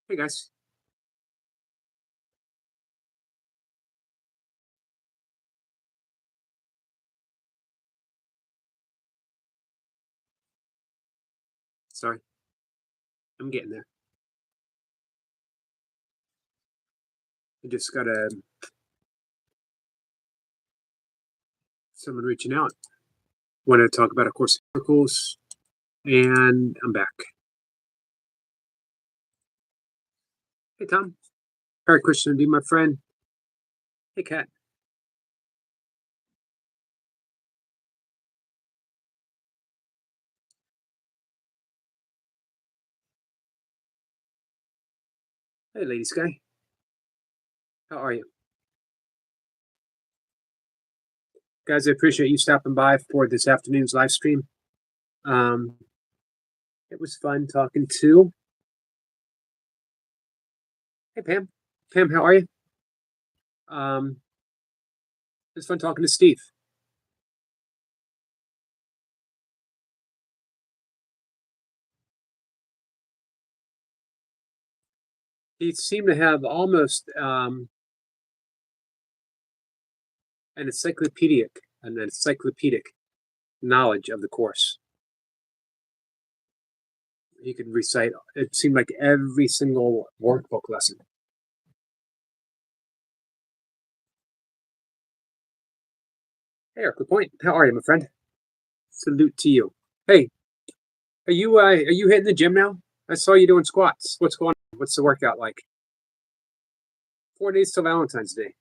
Hey guys. Sorry, I'm getting there. I just got someone reaching out. Wanted to talk about A Course in Miracles, and I'm back. Hey Tom. Hare Krishna, be my friend. Hey Kat. Hey Lady Sky. How are you? Guys, I appreciate you stopping by for this afternoon's live stream. Um, it was fun talking to. Hey Pam. Pam, how are you? Um, it was fun talking to Steve. He seemed to have almost an encyclopedic knowledge of the course. He could recite, it seemed like every single workbook lesson. Hey, Eric Lapointe, how are you, my friend? Salute to you. Hey, are you hitting the gym now? I saw you doing squats. What's going on? What's the workout like? 4 days till Valentine's Day.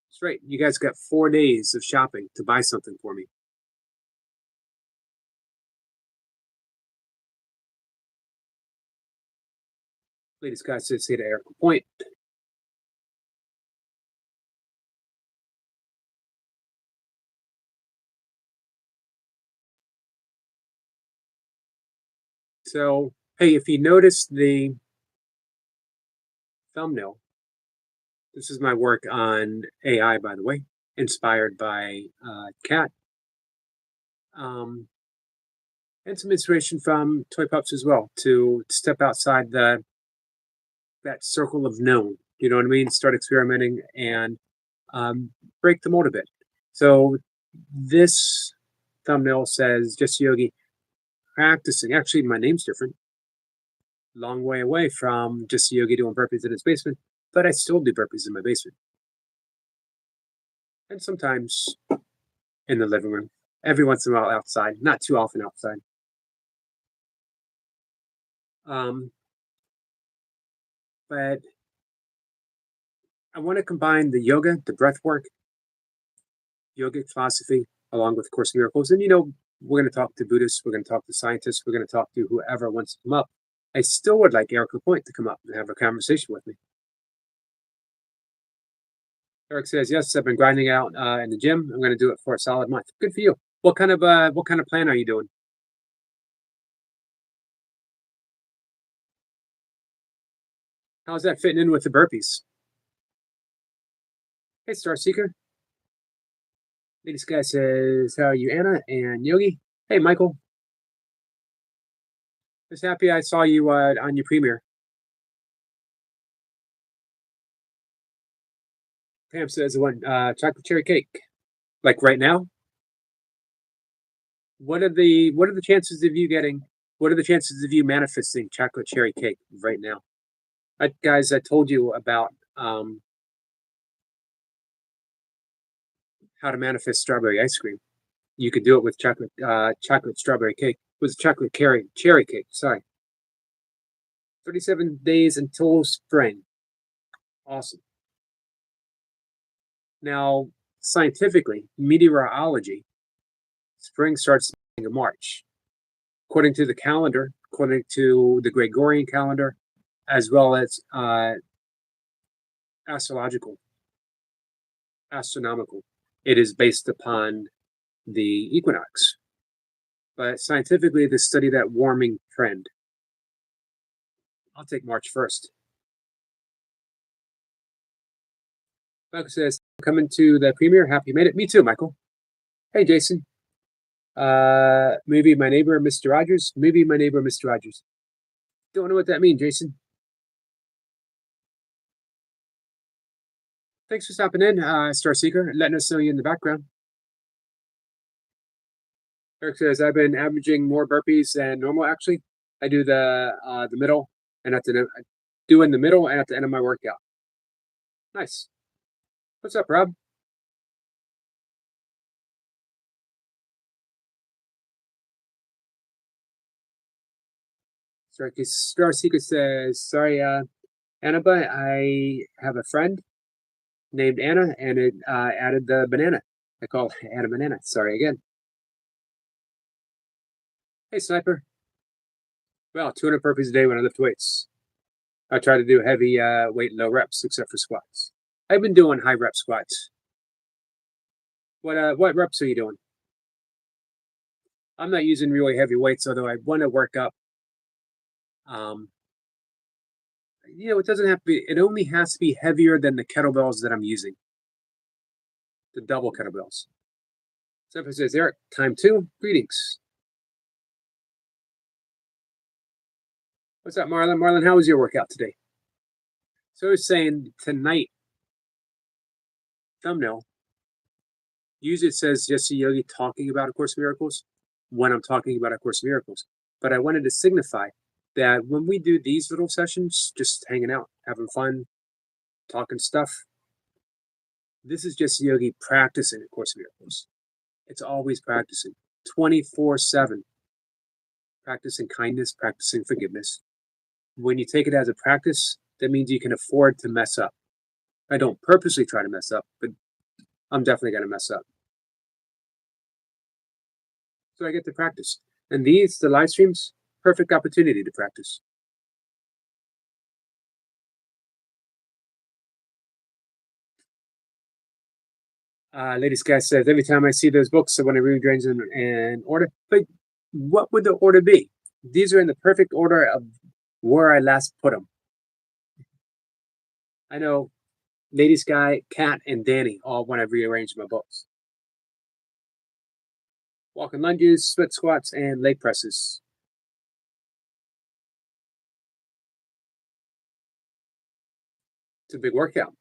That's right. You guys got 4 days of shopping to buy something for me. Ladies, guys, say to Eric Lapointe. So, hey, if you notice the thumbnail, this is my work on AI, by the way, inspired by Cat. And some inspiration from Toy Pups as well to step outside that circle of known. You know what I mean? Start experimenting and um, break the mold a bit. So this thumbnail says just Yogi practicing. Actually, my name's different. Long way away from just Yogi doing burpees in his basement, but I still do burpees in my basement, and sometimes in the living room. Every once in a while outside, not too often outside. Um, but I want to combine the yoga, the breath work, yogic philosophy, along with Course in Miracles. And, we're going to talk to Buddhists, we're going to talk to scientists, we're going to talk to whoever wants to come up. I still would like Eric Lapointe to come up and have a conversation with me. Eric says, "Yes, I've been grinding out in the gym. I'm going to do it for a solid month." Good for you. What kind of plan are you doing? How's that fitting in with the burpees? Hey, Star Seeker. This guy says, "How are you, Anna and Yogi?" Hey, Michael. Just happy I saw you on your premiere. Pam says, "One chocolate cherry cake." Like right now? What are the chances of you getting? What are the chances of you manifesting chocolate cherry cake right now? Guys, I told you about how to manifest strawberry ice cream. You could do it with chocolate strawberry cake. It was chocolate cherry cake. Sorry. 37 days until spring. Awesome. Now, scientifically, meteorology, spring starts in March. According to the calendar, according to the Gregorian calendar, as well as astrological, astronomical. It is based upon the equinox. But scientifically, they study that warming trend. I'll take March 1st. Michael says, "Coming to the premiere. Happy you made it." Me too, Michael. Hey, Jason. Maybe my neighbor, Mr. Rogers. Maybe my neighbor, Mr. Rogers. Don't know what that means, Jason. Thanks for stopping in, Star Seeker, letting us know you in the background. Eric says I've been averaging more burpees than normal. Actually, I do the middle and at the doing the middle and at the end of my workout. Nice. What's up, Rob? Star Seeker says, sorry, Annabelle, I have a friend named Anna, and it added the banana. I call Anna Banana. Sorry again. Hey, Sniper. Well, 200 burpees a day when I lift weights. I try to do heavy weight, low reps, except for squats. I've been doing high rep squats. What reps are you doing? I'm not using really heavy weights, although I want to work up. Um, it doesn't have to be. It only has to be heavier than the kettlebells that I'm using. The double kettlebells. So if it says Eric, time 2, greetings. What's up, Marlon? Marlon, how was your workout today? So I was saying tonight, thumbnail, usually it says Jesse Yogi talking about A Course in Miracles when I'm talking about A Course in Miracles. But I wanted to signify that when we do these little sessions, just hanging out, having fun, talking stuff, this is Jesse Yogi practicing A Course in Miracles. It's always practicing 24/7, practicing kindness, practicing forgiveness. When you take it as a practice, that means you can afford to mess up. I don't purposely try to mess up, but I'm definitely going to mess up. So I get to practice. And the live streams, perfect opportunity to practice. Lady Sky says, every time I see those books, I want to rearrange them in order. But what would the order be? These are in the perfect order of where I last put them. I know Lady Sky, Kat, and Danny all want to rearrange my books. Walking lunges, split squats, and leg presses. It's a big workout.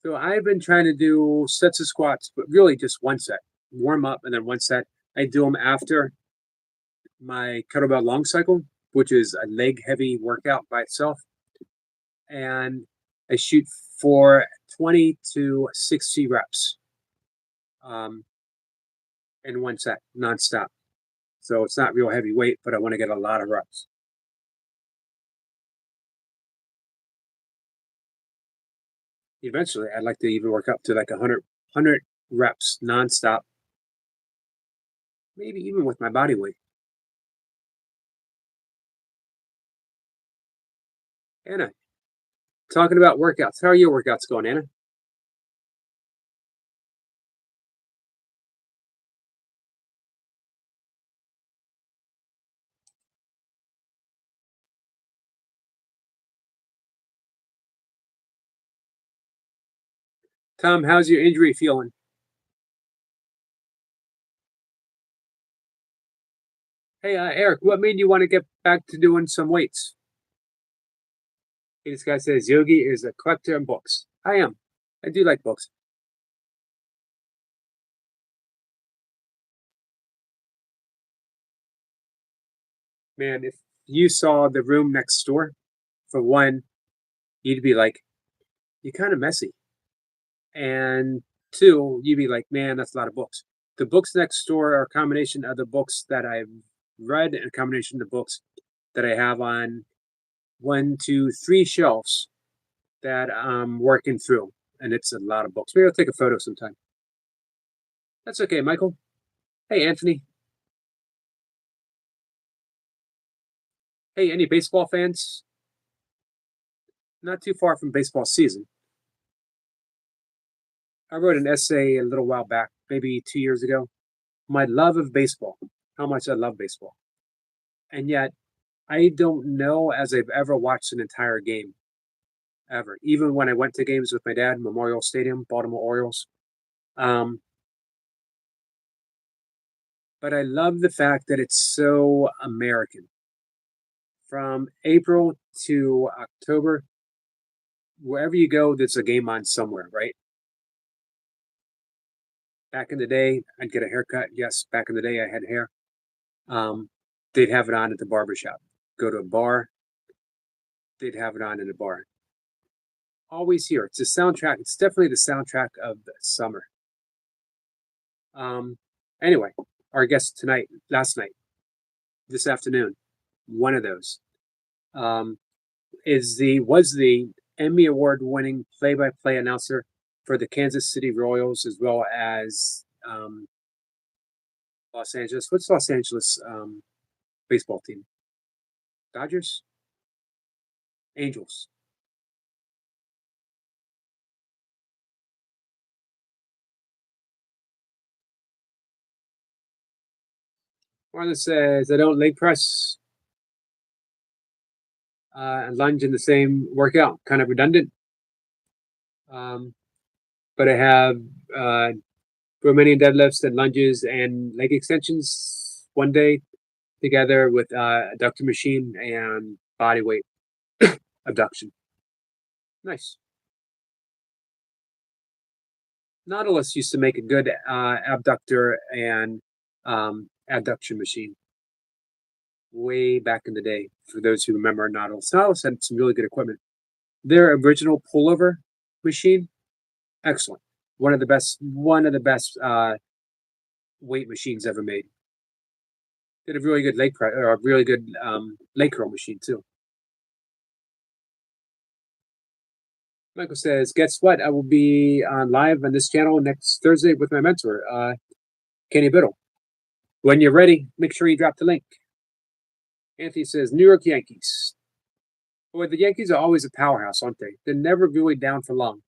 So I've been trying to do sets of squats, but really just one set. Warm up and then one set. I do them after my kettlebell long cycle, which is a leg heavy workout by itself. And I shoot for 20 to 60 reps in one set, nonstop. So it's not real heavy weight, but I want to get a lot of reps. Eventually, I'd like to even work up to like 100 reps nonstop, maybe even with my body weight. Anna, talking about workouts. How are your workouts going, Anna? Tom, how's your injury feeling? Hey, Eric, what made you want to get back to doing some weights? This guy says Yogi is a collector of books. I am. I do like books. Man, if you saw the room next door, for one, you'd be like, you're kind of messy. And two, you'd be like, man, that's a lot of books. The books next door are a combination of the books that I've read and a combination of the books that I have on 1, 2, 3 shelves that I'm working through. And it's a lot of books. Maybe I'll take a photo sometime. That's okay, Michael. Hey, Anthony. Hey, any baseball fans? Not too far from baseball season. I wrote an essay a little while back, maybe 2 years ago. My love of baseball, how much I love baseball. And yet, I don't know as I've ever watched an entire game, ever. Even when I went to games with my dad, Memorial Stadium, Baltimore Orioles. Um, but I love the fact that it's so American. From April to October, wherever you go, there's a game on somewhere, right? Back in the day, I'd get a haircut. Yes, back in the day, I had hair. Um, they'd have it on at the barber shop. Go to a bar, they'd have it on in a bar. Always here. It's a soundtrack. It's definitely the soundtrack of the summer. Um, anyway, our guest tonight, last night, this afternoon, one of those, um, was the Emmy Award winning play by play announcer for the Kansas City Royals as well as Los Angeles. What's Los Angeles baseball team? Dodgers? Angels. Marlon says, I don't leg press and lunge in the same workout. Kind of redundant. Um, but I have Romanian deadlifts and lunges and leg extensions one day together with adductor machine and body weight abduction. Nice. Nautilus used to make a good abductor and adduction machine way back in the day. For those who remember Nautilus, Nautilus had some really good equipment. Their original pullover machine, excellent. One of the best weight machines ever made. Did a really good leg press or a really good leg curl machine too. Michael says, "Guess what? I will be on live on this channel next Thursday with my mentor, Kenny Biddle. When you're ready, make sure you drop the link." Anthony says, "New York Yankees. Boy, the Yankees are always a powerhouse, aren't they? They're never really down for long."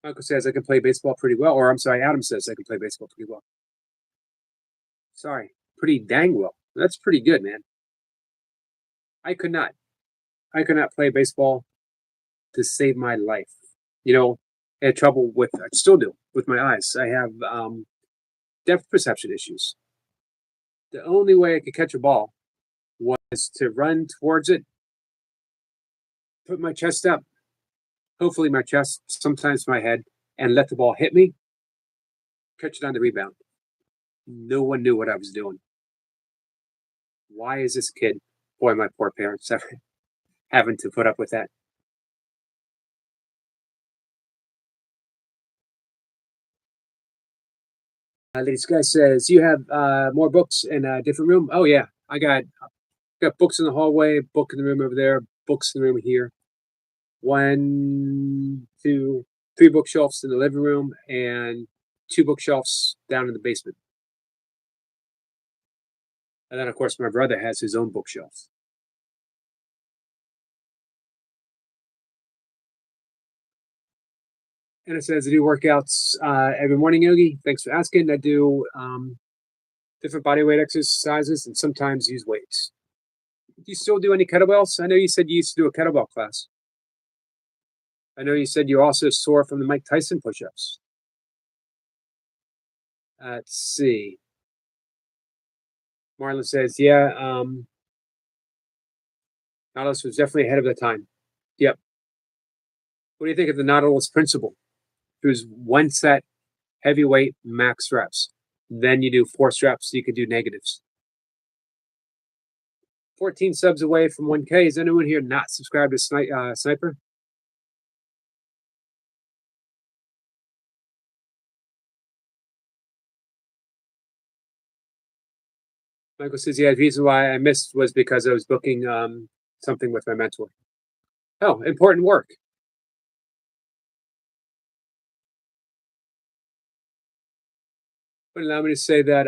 Michael says, "I can play baseball pretty well," or I'm sorry, Adam says, "I can play baseball pretty well." Sorry, pretty dang well. That's pretty good, man. I could not. I could not play baseball to save my life. You know, I had trouble with, I still do, with my eyes. I have depth perception issues. The only way I could catch a ball was to run towards it, put my chest up, hopefully my chest, sometimes my head, and let the ball hit me, catch it on the rebound. No one knew what I was doing. Why is this kid, boy, my poor parents, having to put up with that? This guy says, "You have more books in a different room?" Oh, yeah. I got books in the hallway, book in the room over there, books in the room here. One, two, three bookshelves in the living room, and two bookshelves down in the basement. And then, of course, my brother has his own bookshelves. And it says, "I do workouts every morning, Yogi. Thanks for asking. I do different body weight exercises and sometimes use weights." Do you still do any kettlebells? I know you said you used to do a kettlebell class. I know you said you're also sore from the Mike Tyson push-ups. Let's see. Marlon says, "Yeah, Nautilus was definitely ahead of the time." Yep. What do you think of the Nautilus principle? It was one set, heavyweight, max reps. Then you do force reps, so you can do negatives. 14 subs away from 1K. Is anyone here not subscribed to Sniper? Michael says, "Yeah, the reason why I missed was because I was booking something with my mentor." Oh, important work. But allow me to say that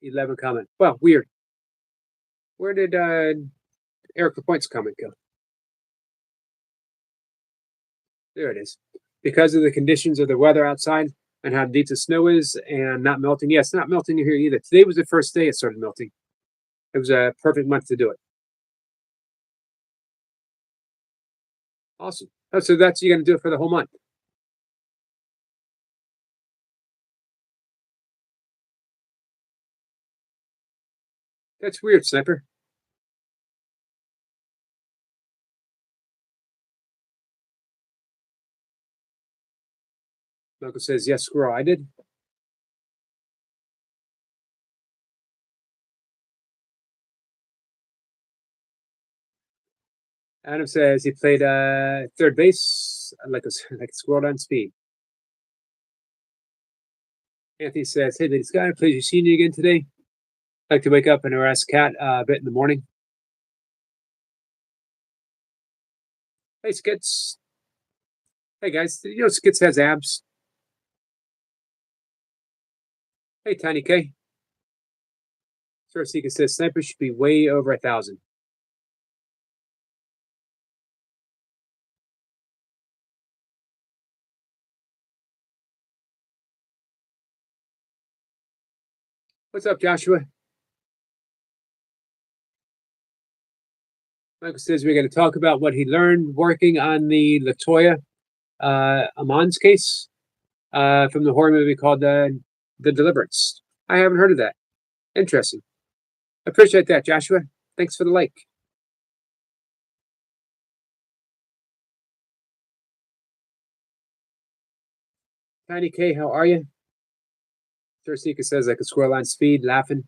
11 comment. Well, weird. Where did Eric LaPointe's comment go? There it is. Because of the conditions of the weather outside and how deep the snow is and not melting. Yes, not melting here either. Today was the first day it started melting. It was a perfect month to do it. Awesome. Oh, so that's you're gonna do it for the whole month. That's weird, Sniper. Michael says, yes, squirrel, I did. Adam says he played third base like a squirrel on speed. Anthony says, hey, ladies, guy, pleasure seeing you again today. Like to wake up and harass cat a bit in the morning. Hey, Skits. Hey, guys. You know Skits has abs? Hey, Tiny K. Sir Seeker says sniper should be way over 1,000. What's up, Joshua? Michael says we're going to talk about what he learned working on the Latoya Amon's case from the horror movie called The Deliverance. I haven't heard of that. Interesting. Appreciate that, Joshua. Thanks for the like. Tiny K, how are you? Sir Seeker says like a squirrel on speed, laughing.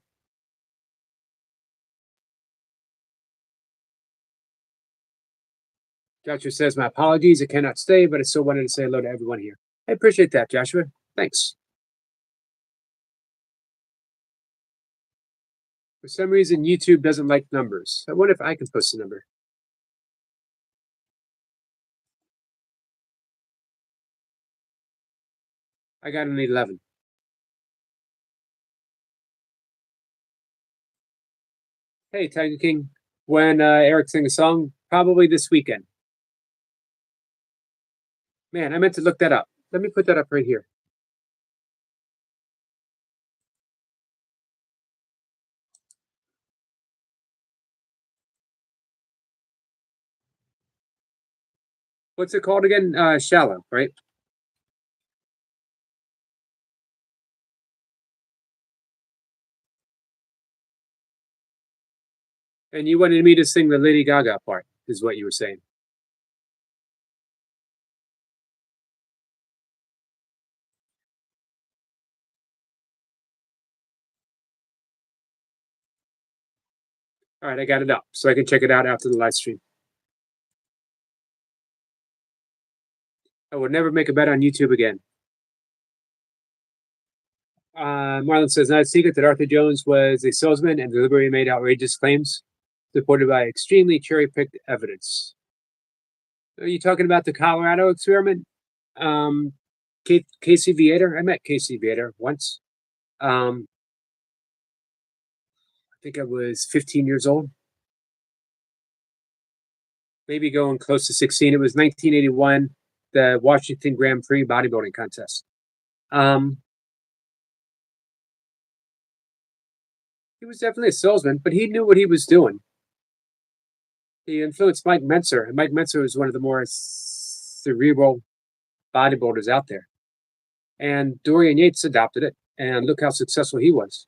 Joshua says, my apologies, I cannot stay, but I still wanted to say hello to everyone here. I appreciate that, Joshua. Thanks. For some reason, YouTube doesn't like numbers. I wonder if I can post a number. I got an 11. Hey, Tiger King. When Eric sing a song, probably this weekend. Man, I meant to look that up. Let me put that up right here. What's it called again? Shallow, right? And you wanted me to sing the Lady Gaga part, is what you were saying. All right, I got it up, so I can check it out after the live stream. I would never make a bet on YouTube again. Marlon says, not a secret that Arthur Jones was a salesman and deliberately made outrageous claims supported by extremely cherry-picked evidence. Are you talking about the Colorado experiment? Casey Viator? I met Casey Viator once. I think I was 15 years old. Maybe going close to 16. It was 1981, the Washington Grand Prix bodybuilding contest. He was definitely a salesman, but he knew what he was doing. He influenced Mike Mentzer, and Mike Mentzer was one of the more cerebral bodybuilders out there. And Dorian Yates adopted it, and look how successful he was.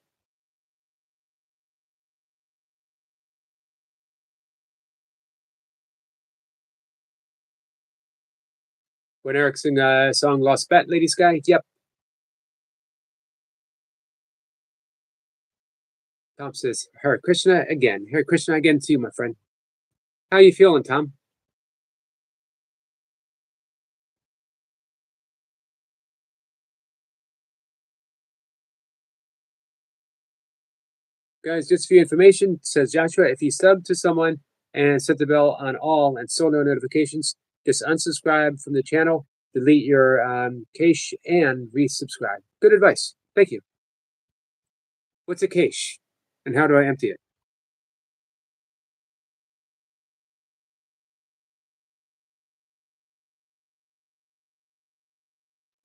When Eric sang a song Lost Bet, Lady Sky, yep. Tom says, Hare Krishna again. Hare Krishna again to you, my friend. How you feeling, Tom? Guys, just for your information, says Joshua, if you sub to someone and set the bell on all and still no notifications, just unsubscribe from the channel, delete your cache, and resubscribe. Good advice. Thank you. What's a cache? And how do I empty it?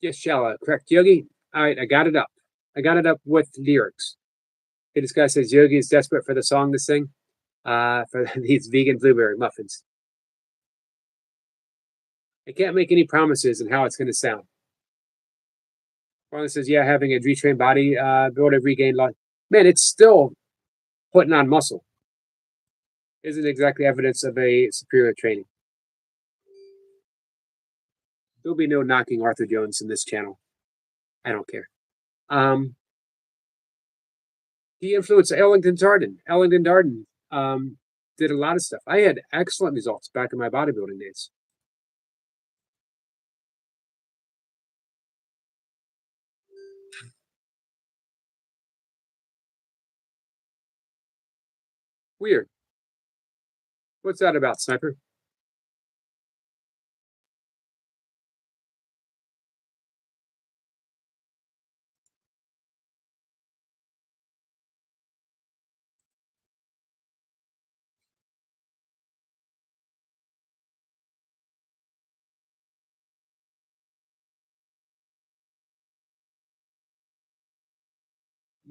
Yes, Shala. Correct, Yogi. All right, I got it up. I got it up with lyrics. Okay, this guy says Yogi is desperate for the song to sing for these vegan blueberry muffins. I can't make any promises on how it's going to sound. Ron says, yeah, having a retrained body build to regain loss. Man, it's still putting on muscle. Isn't exactly evidence of a superior training. There'll be no knocking Arthur Jones in this channel. I don't care. Um, he influenced Ellington Darden. Ellington Darden did a lot of stuff. I had excellent results back in my bodybuilding days. Weird. What's that about, Sniper?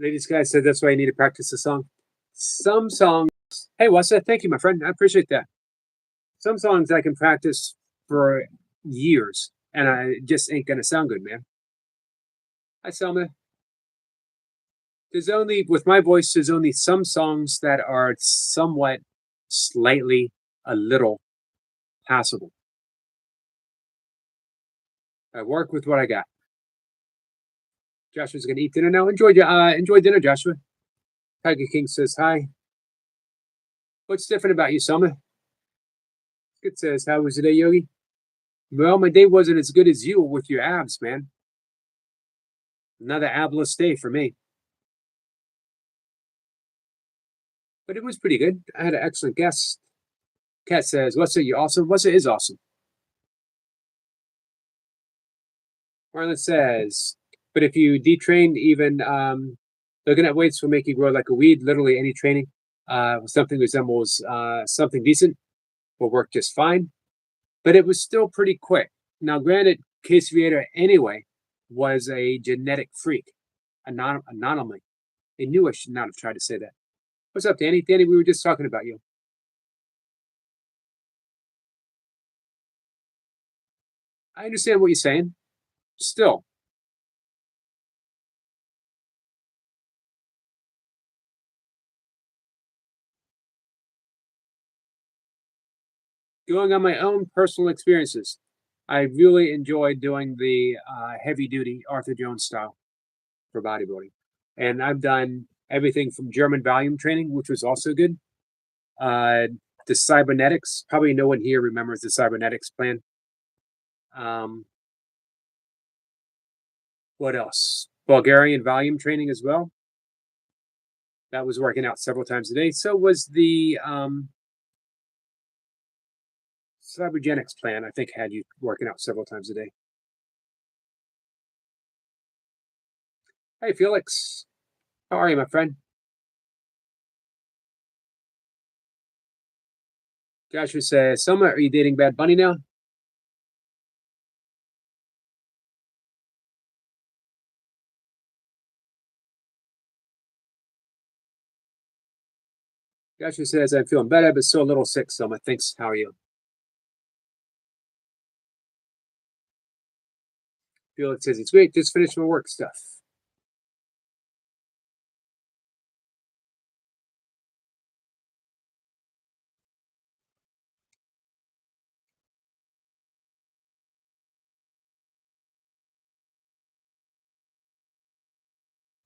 Ladies, guys said that's why I need to practice the song. Some songs. Hey, Wasa, thank you, my friend. I appreciate that. Some songs I can practice for years, and I just ain't gonna sound good, man. Hi, Selma. There's only with my voice. There's only some songs that are somewhat, slightly, a little passable. I work with what I got. Joshua's gonna eat dinner now. Enjoy dinner, Joshua. Tiger King says hi. What's different about you, Selma? Good says, how was your day, Yogi? Well, my day wasn't as good as you with your abs, man. Another abless day for me. But it was pretty good. I had an excellent guest. Kat says, what's it? You awesome? What's it is awesome. Marlon says, but if you detrained, even looking at weights will make you grow like a weed. Literally any training something resembles something decent will work just fine. But it was still pretty quick. Now, granted, Case Vieira anyway was a genetic freak, anomaly. I knew I should not have tried to say that. What's up, Danny? Danny, we were just talking about you. I understand what you're saying. Still, going on my own personal experiences, I really enjoyed doing the heavy duty Arthur Jones style for bodybuilding. And I've done everything from German volume training, which was also good. Uh, the cybernetics, probably no one here remembers the cybernetics plan. Um, what else? Bulgarian volume training as well. That was working out several times a day. So was the Cybergenics plan, I think, had you working out several times a day. Hey, Felix. How are you, my friend? Joshua says, Summer, are you dating Bad Bunny now? Joshua says, I'm feeling better, but still a little sick, Summer. Thanks. How are you? Felix says, it's great. Just finished my work stuff.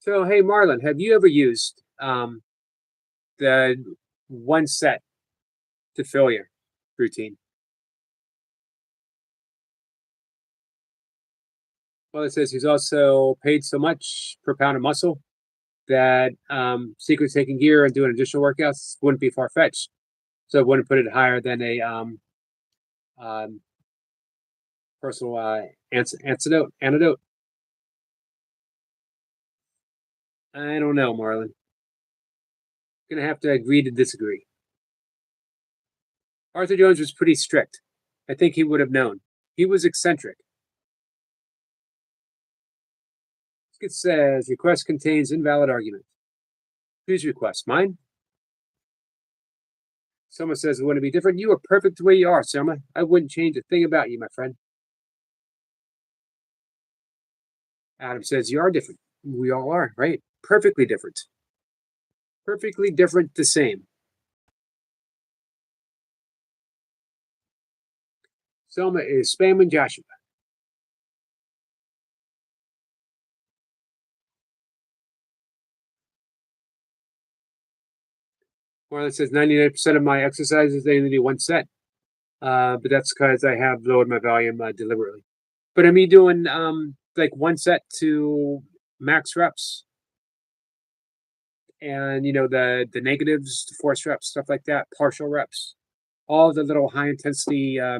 So, hey, Marlon, have you ever used the one set to failure routine? Well, it says he's also paid so much per pound of muscle that secret taking gear and doing additional workouts wouldn't be far fetched. So it wouldn't put it higher than a um, personal antidote. I don't know, Marlon. Gonna have to agree to disagree. Arthur Jones was pretty strict. I think he would have known. He was eccentric. It says request contains invalid argument. Whose request? Mine? Someone says it wouldn't be different. You are perfect the way you are, Selma. I wouldn't change a thing about you, my friend. Adam says you are different. We all are, right? Perfectly different. Perfectly different, the same. Selma is spamming Joshua. Well, it says 99% of my exercises they only do one set, but that's because I have lowered my volume deliberately. But are me doing like one set to max reps, and the negatives, the force reps, stuff like that, partial reps, all the little high intensity uh,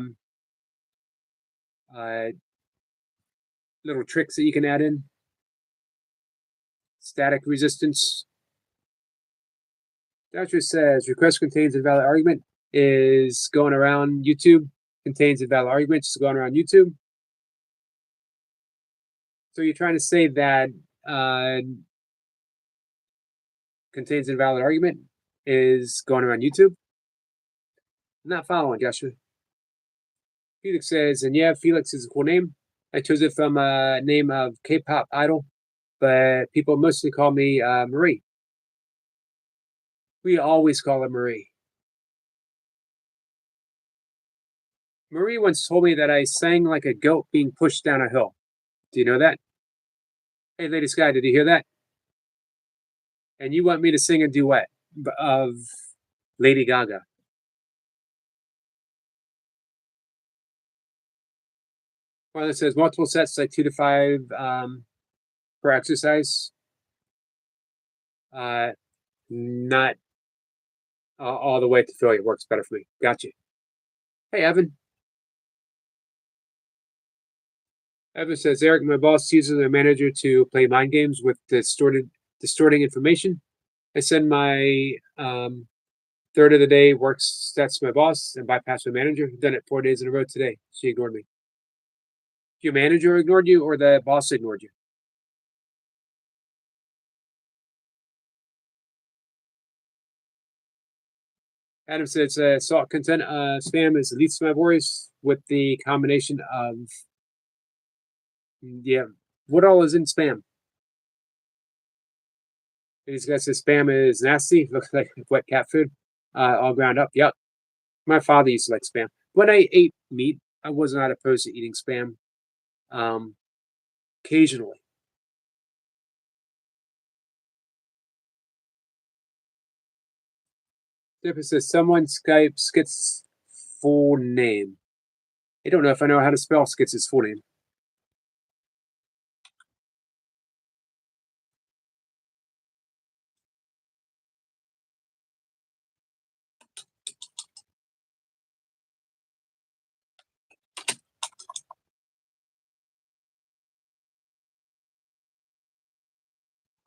little tricks that you can add in, static resistance. Doctor says request contains a valid argument is going around YouTube. Contains a valid argument is going around YouTube. So you're trying to say that uh, contains a valid argument is going around YouTube? I'm not following, Joshua. Felix says, and yeah, Felix is a cool name. I chose it from a name of K-pop idol, but people mostly call me Marie. We always call her Marie. Marie once told me that I sang like a goat being pushed down a hill. Do you know that? Hey, Lady Sky, did you hear that? And you want me to sing a duet of Lady Gaga. Well, it says multiple sets, like 2 to 5 per exercise. Not all the way to failure. Works better for me. Gotcha. Hey, Evan. Evan says, Eric, my boss uses their manager to play mind games with distorting information. I send my third of the day works stats to my boss and bypass my manager. I've done it 4 days in a row today. She ignored me. Your manager ignored you or the boss ignored you? Adam says salt content spam is the least of my worries with the combination of what all is in spam? These guys say spam is nasty, looks like wet cat food, all ground up. Yep. My father used to like spam. When I ate meat, I was not opposed to eating spam. Occasionally. If it says someone Skype Skit's full name. I don't know if I know how to spell Skit's full name.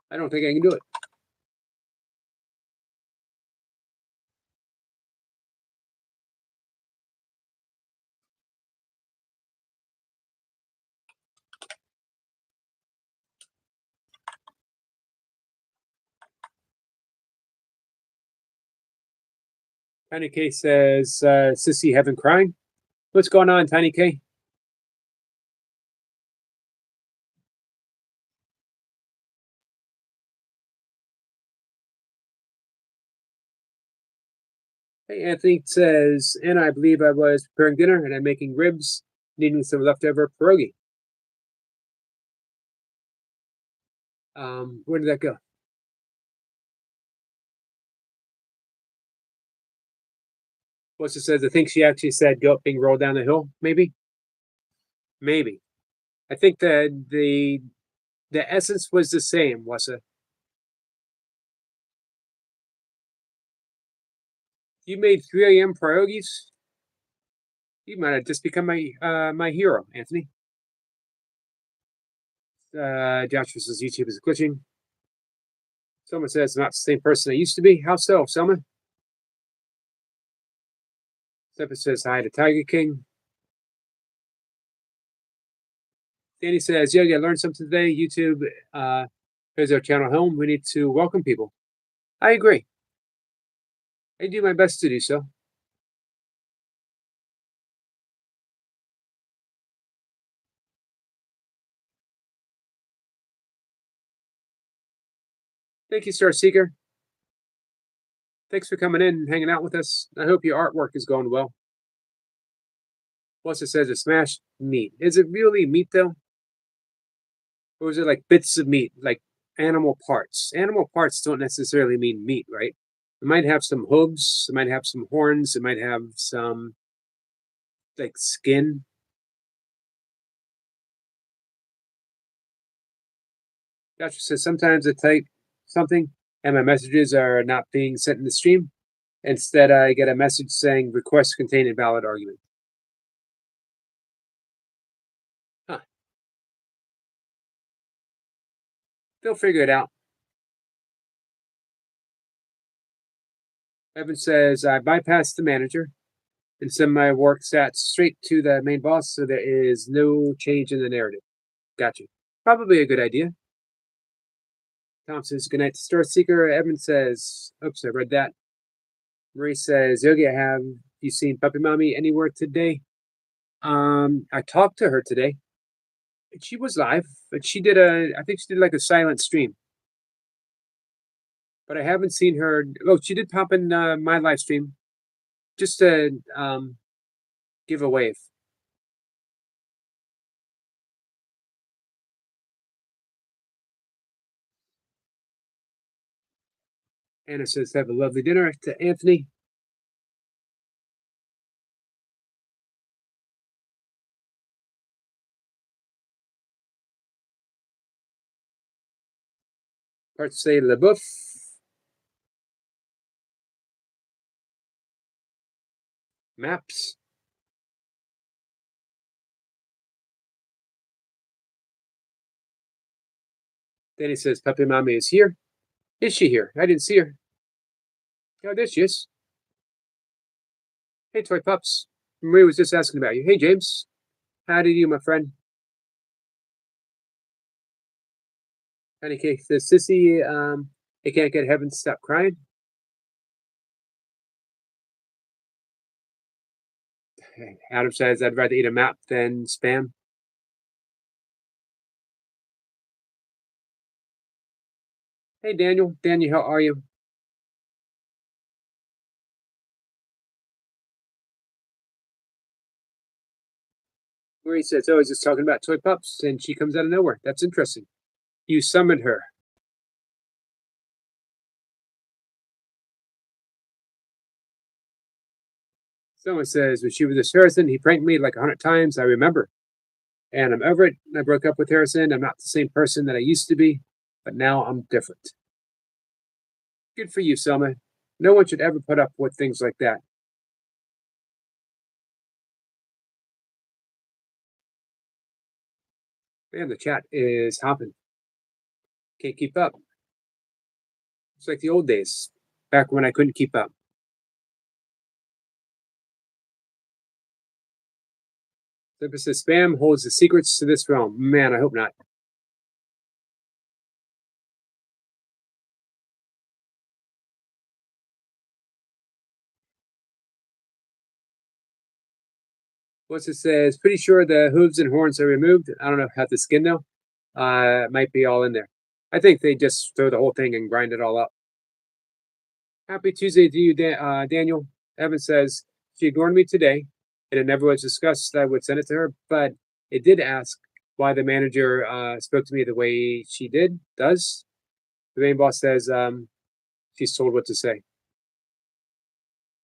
I don't think I can do it. Tiny K says, Sissy Heaven crying. What's going on, Tiny K? Hey, Anthony says, and I believe I was preparing dinner and I'm making ribs, needing some leftover pierogi. Where did that go? What's it says? I think she actually said goat being rolled down the hill, maybe? Maybe. I think that the essence was the same, was it? You made 3 a.m. pierogies? You might have just become my hero, Anthony. Joshua says YouTube is glitching. Selma says I'm not the same person I used to be. How so, Selma? Stephen says hi to Tiger King. Danny says, yeah, I learned something today. YouTube is our channel home. We need to welcome people. I agree. I do my best to do so. Thank you, Star Seeker. Thanks for coming in and hanging out with us. I hope your artwork is going well. Plus, it says it's smashed meat. Is it really meat, though? Or is it like bits of meat, like animal parts? Animal parts don't necessarily mean meat, right? It might have some hooves. It might have some horns. It might have some like skin. Gotcha says sometimes I type something and my messages are not being sent in the stream. Instead, I get a message saying request contain invalid argument. Huh. They'll figure it out. Evan says I bypassed the manager and send my work stats straight to the main boss so there is no change in the narrative. Gotcha. Probably a good idea. Tom says, good night to Star Seeker. Evan says, oops, I read that. Marie says, Yogi, have you seen Puppy Mommy anywhere today? I talked to her today. She was live, but I think she did like a silent stream. But I haven't seen her. Oh, she did pop in my live stream just to give a wave. Anna says, have a lovely dinner to Anthony. Parts say LeBouf. Maps. Danny says, Puppy Mommy is here. Is she here? I didn't see her. Oh, there she is. Hey, Toy Pups. Marie was just asking about you. Hey, James. How do you, my friend? Honey Cake says, Sissy, I can't get heaven to stop crying. Adam says, I'd rather eat a map than spam. Hey, Daniel. Daniel, how are you? Marie says, oh, I was just talking about Toy Pups, and she comes out of nowhere. That's interesting. You summoned her. Someone says, when she was with Harrison, he pranked me like 100 times. I remember. And I'm over it. I broke up with Harrison. I'm not the same person that I used to be, but now I'm different. Good for you, Selma. No one should ever put up with things like that. Man, the chat is hopping. Can't keep up. It's like the old days, back when I couldn't keep up. Zipper says spam holds the secrets to this realm. Man, I hope not. What's it says? Pretty sure the hooves and horns are removed. I don't know how the skin though. It might be all in there. I think they just throw the whole thing and grind it all up. Happy Tuesday to you, Daniel. Evan says she ignored me today, and it never was discussed that I would send it to her, but it did ask why the manager spoke to me the way she does. The main boss says she's told what to say.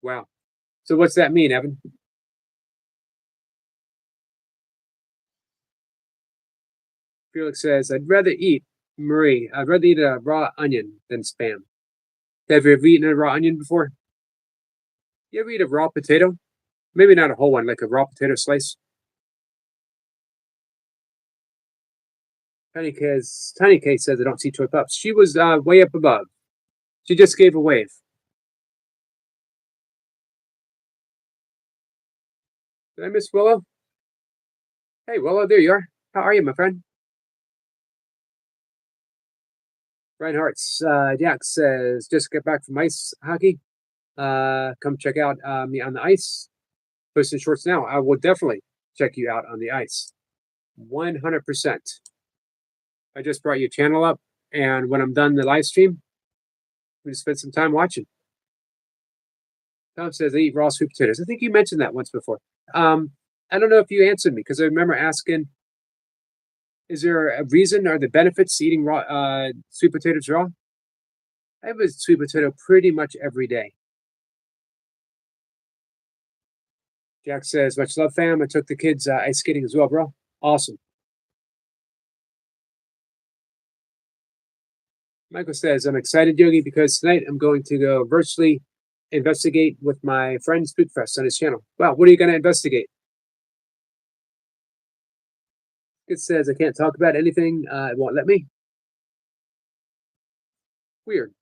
Wow. So what's that mean, Evan? Felix says, I'd rather eat a raw onion than spam. Have you ever eaten a raw onion before? You ever eat a raw potato? Maybe not a whole one, like a raw potato slice. Tiny K says I don't see Toy Pups. She was way up above. She just gave a wave. Did I miss Willow? Hey, Willow, there you are. How are you, my friend? Reinhardt's Jack says, just get back from ice hockey. Come check out me on the ice. Posting shorts now. I will definitely check you out on the ice. 100%. I just brought your channel up, and when I'm done the live stream, we just spend some time watching. Tom says I eat raw sweet potatoes. I think you mentioned that once before. I don't know if you answered me because I remember asking, is there a reason or the benefits to eating raw sweet potatoes raw? I have a sweet potato pretty much every day. Jack says, much love, fam. I took the kids ice skating as well, bro. Awesome. Michael says, I'm excited, Yogi, because tonight I'm going to go virtually investigate with my friend Spookfest on his channel. Wow, what are you going to investigate? It says, I can't talk about anything. It won't let me. Weird.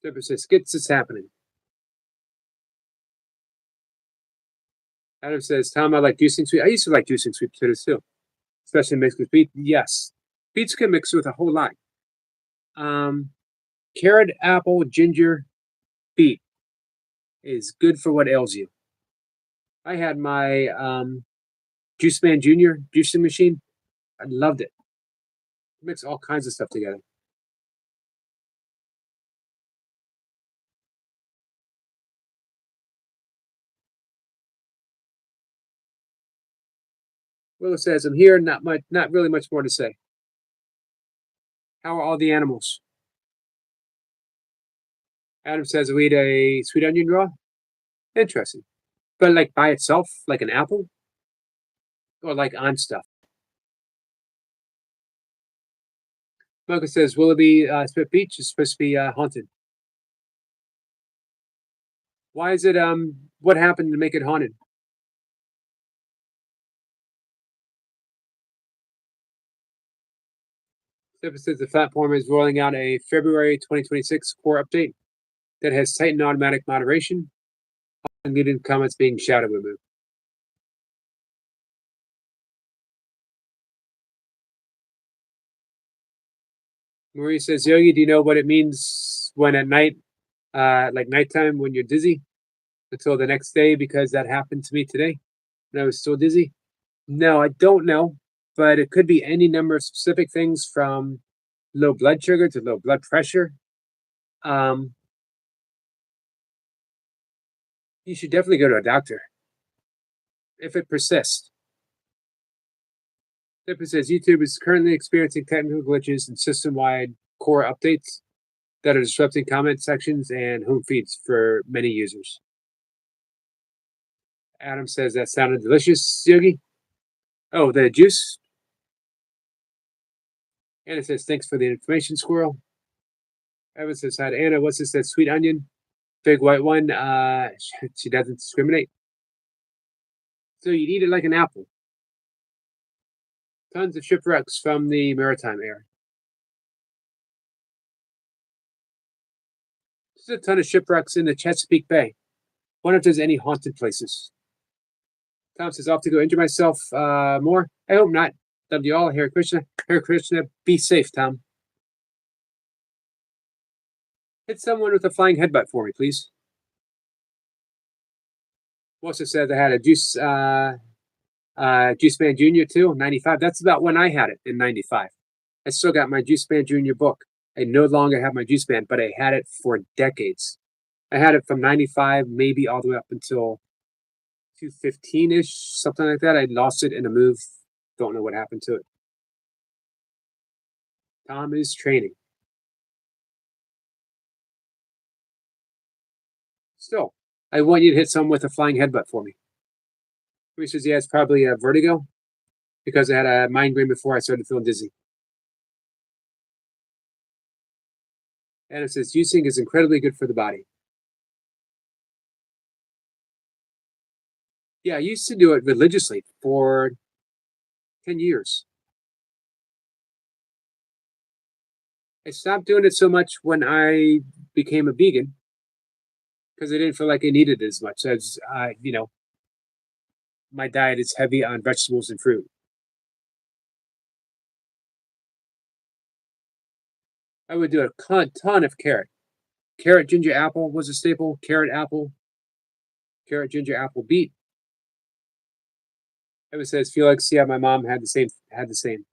Deborah says, skits is happening. Adam says, Tom, I like juicing sweet. I used to like juicing sweet potatoes too, especially mixed with beet. Yes, beets can mix with a whole lot. Um, Carrot, apple, ginger, beet is good for what ails you. I had my Juice Man Junior juicing machine. I loved it. Mix all kinds of stuff together. Willow says, "I'm here. Not really much more to say. How are all the animals?" Adam says, "We eat a sweet onion raw. Interesting, but like by itself, like an apple, or like on stuff." Mocha says, "Willoughby Spit Beach is supposed to be haunted. Why is it? What happened to make it haunted?" Stephen says the platform is rolling out a February 2026 core update that has tightened automatic moderation. Unmuted comments being shadow removed. Marie says, Yogi, do you know what it means when at night, like nighttime, when you're dizzy until the next day? Because that happened to me today and I was still dizzy. No, I don't know, but it could be any number of specific things from low blood sugar to low blood pressure. Um, you should definitely go to a doctor if it persists. Tipper says YouTube is currently experiencing technical glitches and system-wide core updates that are disrupting comment sections and home feeds for many users. Adam says that sounded delicious, Yogi. Oh, the juice. Anna says thanks for the information, squirrel. Evan says hi to Anna. What's this? That sweet onion, big white one. She doesn't discriminate. So you'd eat it like an apple. Tons of shipwrecks from the maritime era. There's a ton of shipwrecks in the Chesapeake Bay. Wonder if there's any haunted places. Tom says, off to go injure myself more. I hope not. Love you all. Hare Krishna. Hare Krishna. Be safe, Tom. Hit someone with a flying headbutt for me, please. Also said I had a Juice Man Jr. too, 95. That's about when I had it in 95. I still got my Juice Man Jr. book. I no longer have my Juice Man, but I had it for decades. I had it from 95, maybe all the way up until 215-ish, something like that. I lost it in a move. Don't know what happened to it. Tom is training. Still, I want you to hit someone with a flying headbutt for me. He says, yeah, it's probably a vertigo because I had a migraine before I started feeling dizzy. And it says, juicing is incredibly good for the body. Yeah, I used to do it religiously for 10 years. I stopped doing it so much when I became a vegan because I didn't feel like I needed it as much as, my diet is heavy on vegetables and fruit. I would do a ton of carrot. Carrot, ginger, apple was a staple. Carrot, ginger, apple, beet. It says Felix. Yeah, my mom had the same.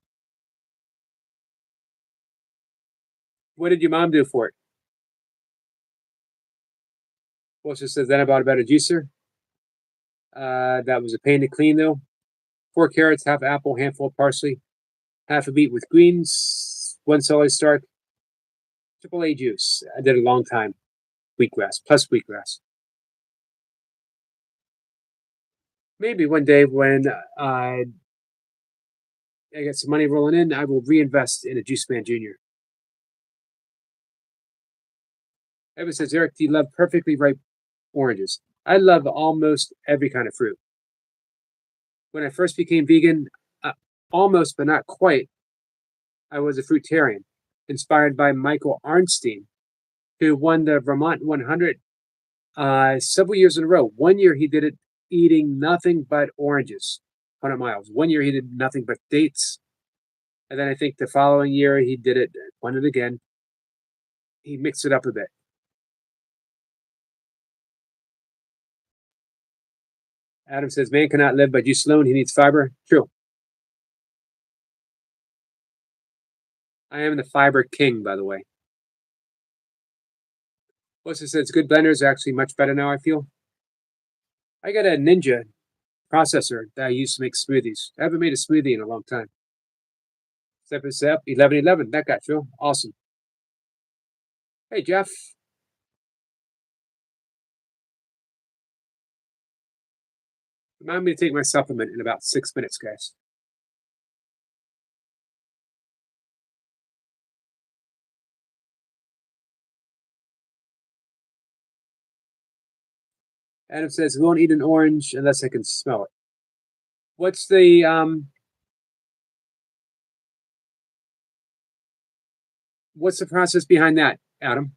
What did your mom do for it? Well, she says then I bought a better juicer. That was a pain to clean though. 4 carrots, half apple, handful of parsley. half a beet with greens, 1 celery stalk, AAA juice. I did a long time. Wheatgrass plus wheatgrass. Maybe one day when I get some money rolling in, I will reinvest in a Juice Man Jr. Evan says, Eric, do you love perfectly ripe oranges? I love almost every kind of fruit. When I first became vegan, uh, almost but not quite, I was a fruitarian, inspired by Michael Arnstein, who won the Vermont 100 several years in a row. One year he did it eating nothing but oranges, 100 miles. One year he did nothing but dates. And then I think the following year he did it, won it again. He mixed it up a bit. Adam says, man cannot live by juice alone. He needs fiber. True. I am the fiber king, by the way. Melissa says, good blenders are actually much better now, I feel. I got a Ninja processor that I use to make smoothies. I haven't made a smoothie in a long time. Step 1111. That got through. Awesome. Hey, Jeff. Remind me to take my supplement in about 6 minutes, guys. Adam says, I won't eat an orange unless I can smell it. What's the process behind that, Adam?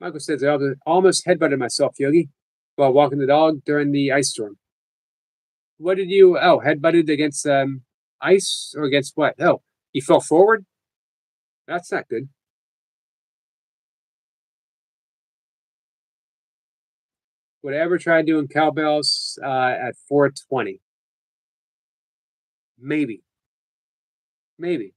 Michael says, I almost headbutted myself, Yogi, while walking the dog during the ice storm. What did you, headbutted against ice or against what? Oh, you fell forward? That's not good. Would I ever try doing cowbells at 420? Maybe. Maybe.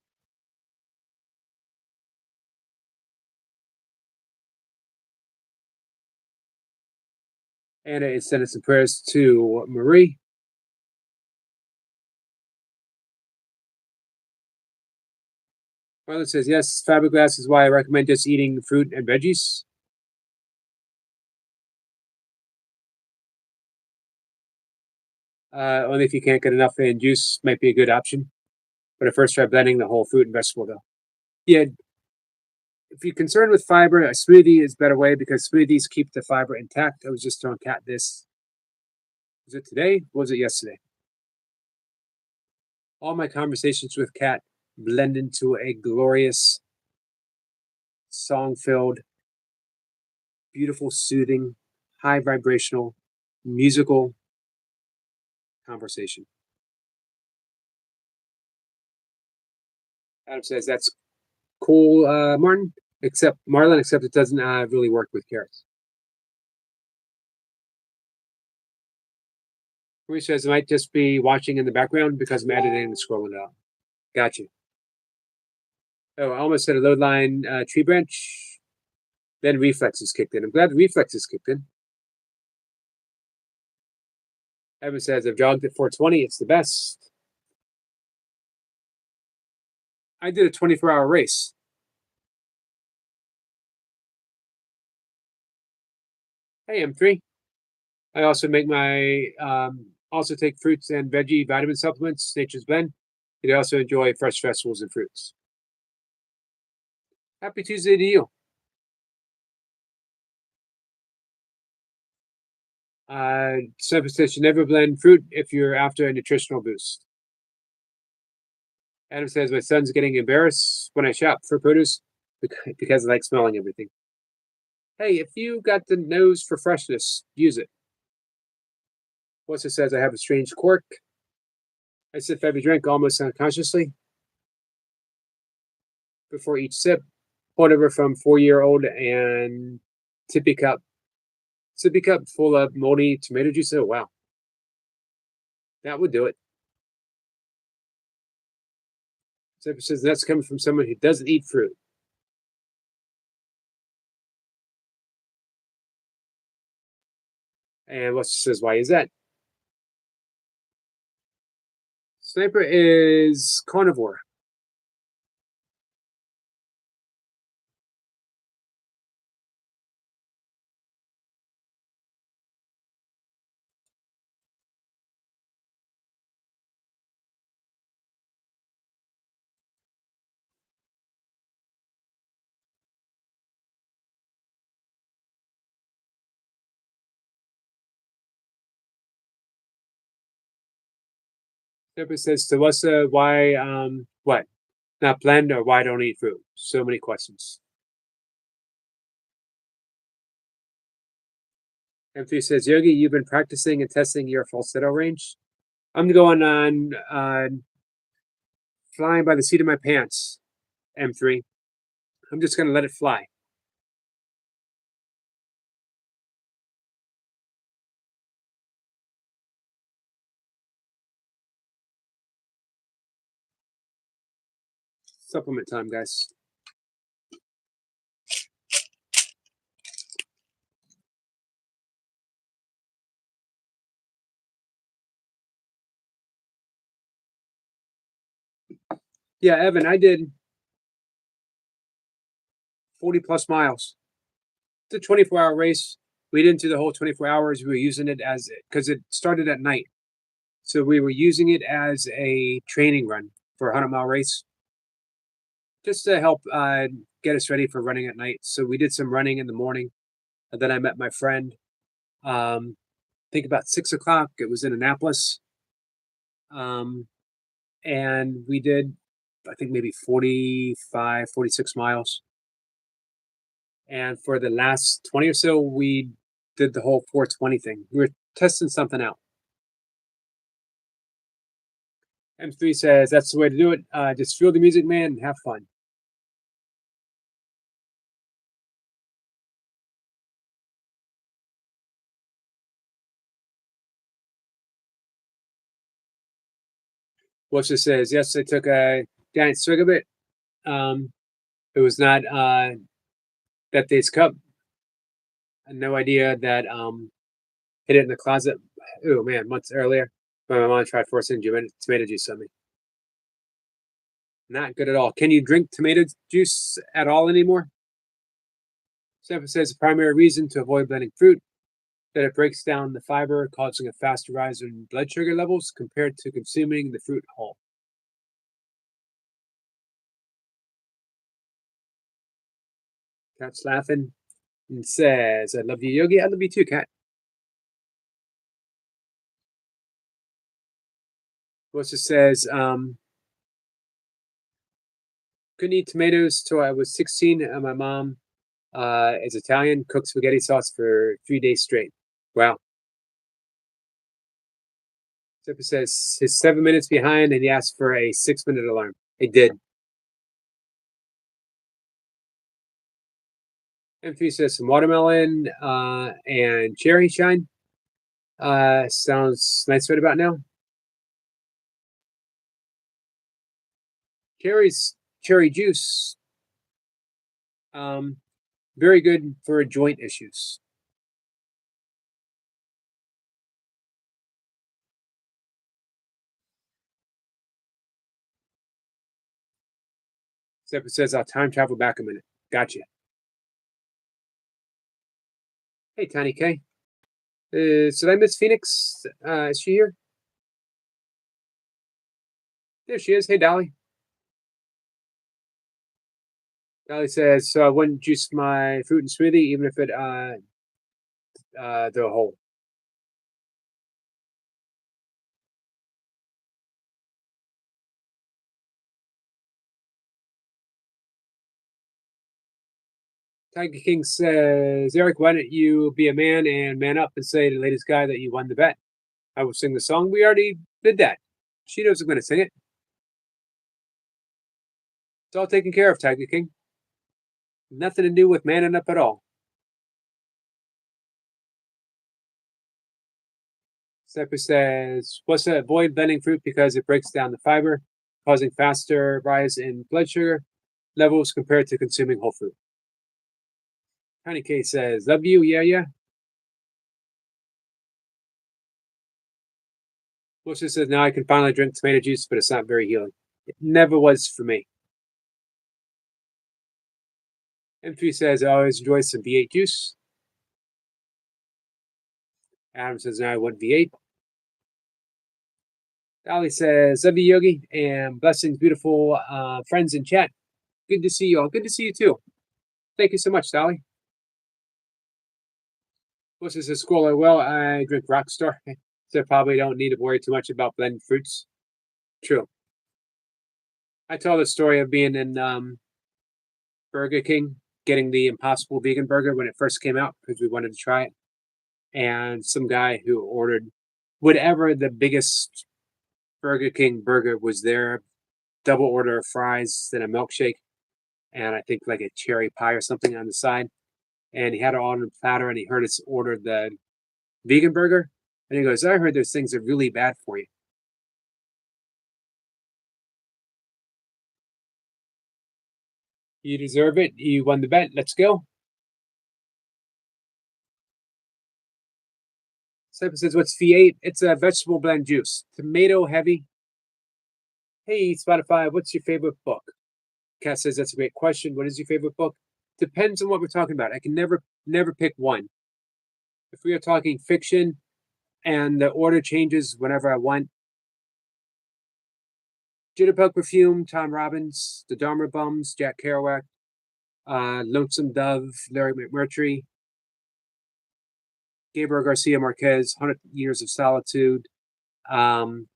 Anna is sending some prayers to Marie. Marlon says, yes, fiberglass is why I recommend just eating fruit and veggies. Only if you can't get enough in juice might be a good option. But I first try blending the whole fruit and vegetable though. Yeah, if you're concerned with fiber, a smoothie is a better way because smoothies keep the fiber intact. I was just telling Kat this. Was it today? Or was it yesterday? All my conversations with Kat blend into a glorious, song-filled, beautiful, soothing, high vibrational, musical conversation. Adam says that's cool, Martin. Except it doesn't really work with carrots. Marie says I might just be watching in the background because I'm editing and scrolling out. Gotcha. Oh, I almost said a load line tree branch. Then reflexes kicked in. I'm glad the reflexes kicked in. Evan says I've jogged at 420. It's the best. I did a 24-hour race. Hey, M3. I also make my also take fruits and veggie vitamin supplements, Nature's Blend. You also enjoy fresh vegetables and fruits. Happy Tuesday to you. Simple says you never blend fruit if you're after a nutritional boost. Adam says my son's getting embarrassed when I shop for produce because I like smelling everything. Hey, if you got the nose for freshness, use it. Melissa says I have a strange quirk. I sip every drink almost unconsciously. Before each sip, pour over from 4-year-old and sippy cup full of moldy tomato juice. Oh wow, that would do it. Zipper says that's coming from someone who doesn't eat fruit. And Melissa says, why is that? Sniper is carnivore. Sniper says to us, why, what? Not blend or why don't eat fruit? So many questions. M3 says, Yogi, you've been practicing and testing your falsetto range. I'm going on flying by the seat of my pants, M3. I'm just going to let it fly. Supplement time, guys. Yeah, Evan, I did 40 plus miles. It's a 24-hour race. We didn't do the whole 24 hours. We were using it as because it started at night. So we were using it as a training run for a 100-mile race just to help get us ready for running at night. So we did some running in the morning. And then I met my friend. I think about 6 o'clock. It was in Annapolis. And we did, I think, maybe 45, 46 miles. And for the last 20 or so, we did the whole 420 thing. We were testing something out. M3 says that's the way to do it. Just feel the music, man, and have fun. Wilshire says, yes, I took a giant swig of it. It was not that day's cup. I had no idea that hid it in the closet. Oh man, months earlier, when my mom tried forcing tomato juice on me. Not good at all. Can you drink tomato juice at all anymore? Stephen says the primary reason to avoid blending fruit that it breaks down the fiber, causing a faster rise in blood sugar levels compared to consuming the fruit whole. Cat's laughing and says, I love you, Yogi. I love you too, Cat. Melissa says, couldn't eat tomatoes till I was 16, and my mom is Italian, cooked spaghetti sauce for 3 days straight. Wow. Zipper says he's 7 minutes behind and he asked for a 6-minute alarm. It did. M3 says some watermelon and cherry shine. Sounds nice right about now. Cherry juice. Very good for joint issues. Zephyr says I'll time travel back a minute. Gotcha. Hey, Tiny K. Did I miss Phoenix? Is she here? There she is. Hey, Dolly. Dolly says, so I wouldn't juice my fruit and smoothie, even if it the whole. Tiger King says, Eric, why don't you be a man and man up and say to the latest guy that you won the bet? I will sing the song. We already did that. She knows I'm going to sing it. It's all taken care of, Tiger King. Nothing to do with manning up at all. Stepper says, what's that? Avoid blending fruit because it breaks down the fiber, causing faster rise in blood sugar levels compared to consuming whole fruit. Tiny K says, love you, yeah, yeah. Wilson says now I can finally drink tomato juice, but it's not very healing. It never was for me. M3 says I always enjoy some V8 juice. Adam says now I want V8. Dolly says, love you, Yogi, and blessings, beautiful friends in chat. Good to see you all. Good to see you too. Thank you so much, Dolly. Wilson says, scroller, well, I drink Rockstar, so probably don't need to worry too much about blended fruits. True. I told the story of being in Burger King, getting the Impossible Vegan Burger when it first came out because we wanted to try it. And some guy who ordered whatever the biggest Burger King burger was there, double order of fries, then a milkshake, and I think like a cherry pie or something on the side. And he had it all on a platter, and he heard us order the vegan burger. And he goes, I heard those things are really bad for you. You deserve it. You won the bet. Let's go. Cypher says, what's V8? It's a vegetable blend juice. Tomato heavy. Hey, Spotify, what's your favorite book? Cass says, that's a great question. What is your favorite book? Depends on what we're talking about. I can never pick one. If we are talking fiction and the order changes whenever I want, Jitterbug Perfume, Tom Robbins, The Dharma Bums, Jack Kerouac, Lonesome Dove, Larry McMurtry, Gabriel Garcia Marquez, 100 Years of Solitude. There's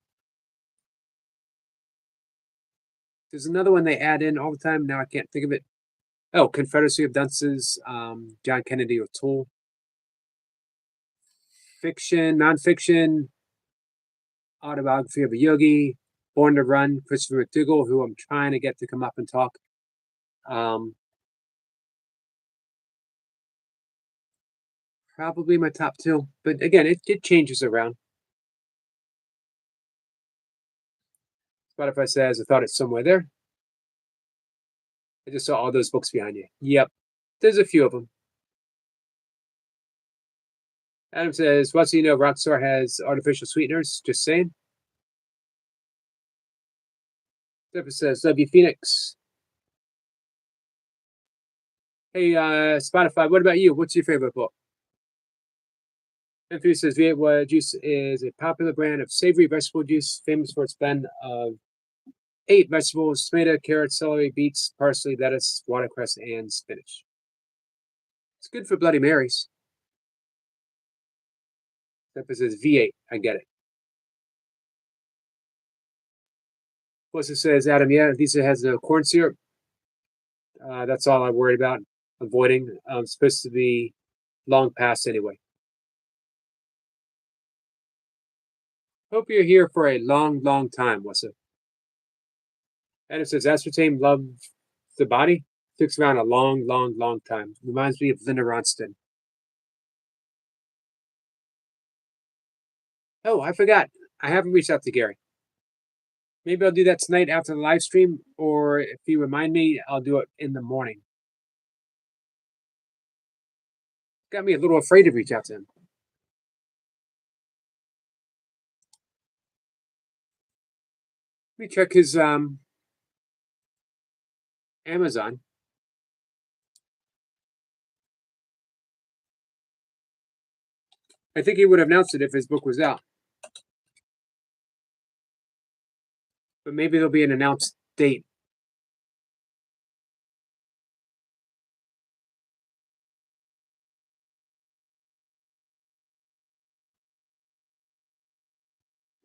another one they add in all the time. Now I can't think of it. Oh, Confederacy of Dunces, John Kennedy O'Toole. Fiction, nonfiction, Autobiography of a Yogi, Born to Run, Christopher McDougall, who I'm trying to get to come up and talk. Probably my top two, but again, it changes around. Spotify says, I thought it's somewhere there. I just saw all those books behind you. Yep, there's a few of them. Adam says, well, so you know, Rockstar has artificial sweeteners. Just saying. Stephen says, love you, Phoenix. Hey, Spotify, what about you? What's your favorite book? Anthony says, V8 juice is a popular brand of savory vegetable juice, famous for its blend of 8 vegetables: tomato, carrot, celery, beets, parsley, lettuce, watercress, and spinach. It's good for Bloody Marys. Stephen says, V8, I get it. Melissa says, Adam, yeah, Lisa has no corn syrup. That's all I'm worried about avoiding. It's supposed to be long past anyway. Hope you're here for a long time, Wessa. And it says, aspartame loves the body. Sticks around a long time. Reminds me of Linda Ronstadt. Oh, I forgot. I haven't reached out to Gary. Maybe I'll do that tonight after the live stream, or if you remind me, I'll do it in the morning. Got me a little afraid to reach out to him. Let me check his Amazon. I think he would have announced it if his book was out. But maybe there'll be an announced date.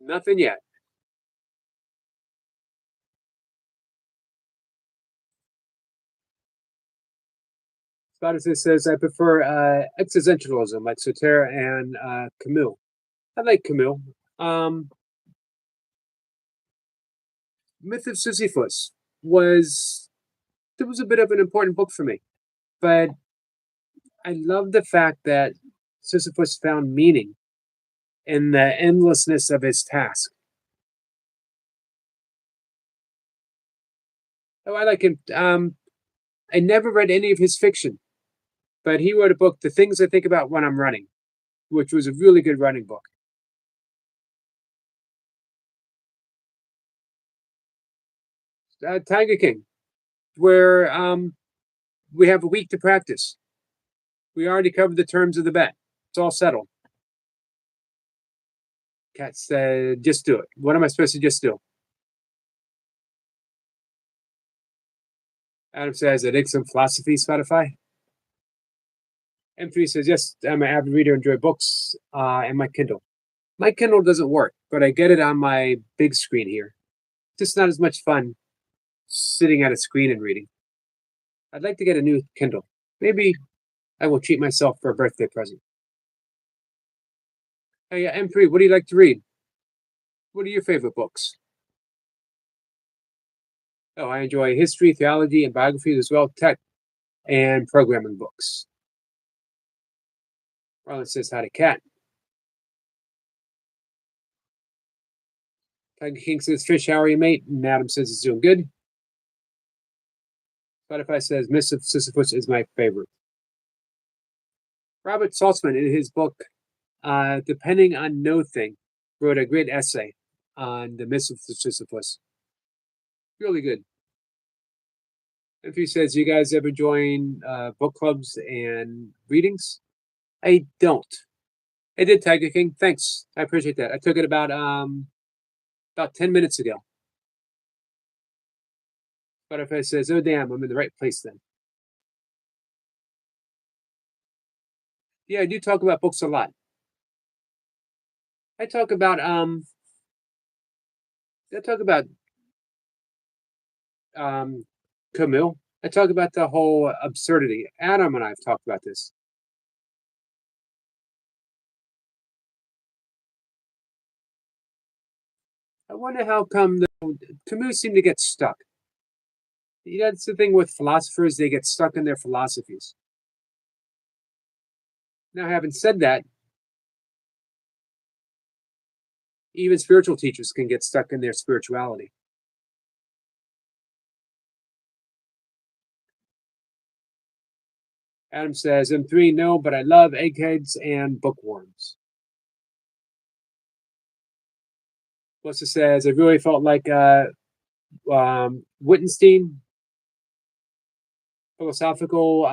Nothing yet. Spotify says, I prefer existentialism like Soter and Camus. I like Camus. Myth of Sisyphus was a bit of an important book for me, but I love the fact that Sisyphus found meaning in the endlessness of his task. Oh, I like him. I never read any of his fiction, but he wrote a book, The Things I Think About When I'm Running, which was a really good running book. Tiger King, where we have a week to practice. We already covered the terms of the bet. It's all settled. Cat said, just do it. What am I supposed to just do? Adam says, I think some philosophy, Spotify. M3 says, yes, I'm an avid reader, enjoy books, and my Kindle. My Kindle doesn't work, but I get it on my big screen here. Just not as much fun sitting at a screen and reading. I'd like to get a new Kindle. Maybe I will treat myself for a birthday present. Hey, M3, what do you like to read? What are your favorite books? Oh, I enjoy history, theology, and biographies as well, tech and programming books. Marlon says hi to Cat. Tiger King says, Fish, how are you, mate? And Adam says it's doing good. Spotify says, Miss of Sisyphus is my favorite. Robert Saltzman, in his book, Depending on No Thing, wrote a great essay on the myth of Sisyphus. Really good. If he says, you guys ever join book clubs and readings? I don't. I did, Tiger King. Thanks. I appreciate that. I took it about 10 minutes ago. But if I says, oh damn, I'm in the right place then. Yeah, I do talk about books a lot. I talk about Camus. I talk about the whole absurdity. Adam and I have talked about this. I wonder how come Camus seemed to get stuck. That's the thing with philosophers, they get stuck in their philosophies. Now, having said that, even spiritual teachers can get stuck in their spirituality. Adam says, M3, no, but I love eggheads and bookworms. Melissa says, I really felt like Wittgenstein, philosophical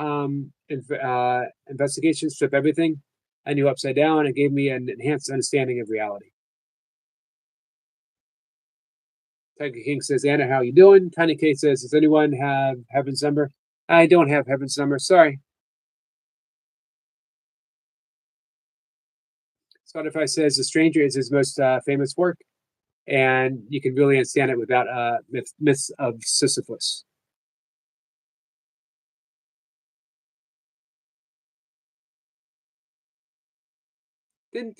investigations, strip everything. I knew upside down. It gave me an enhanced understanding of reality. Tiger King says, Anna, how you doing? Tiny K says, does anyone have Heaven's Number? I don't have Heaven's Number. Sorry. Spotify says The Stranger is his most famous work, and you can really understand it without myths of Sisyphus.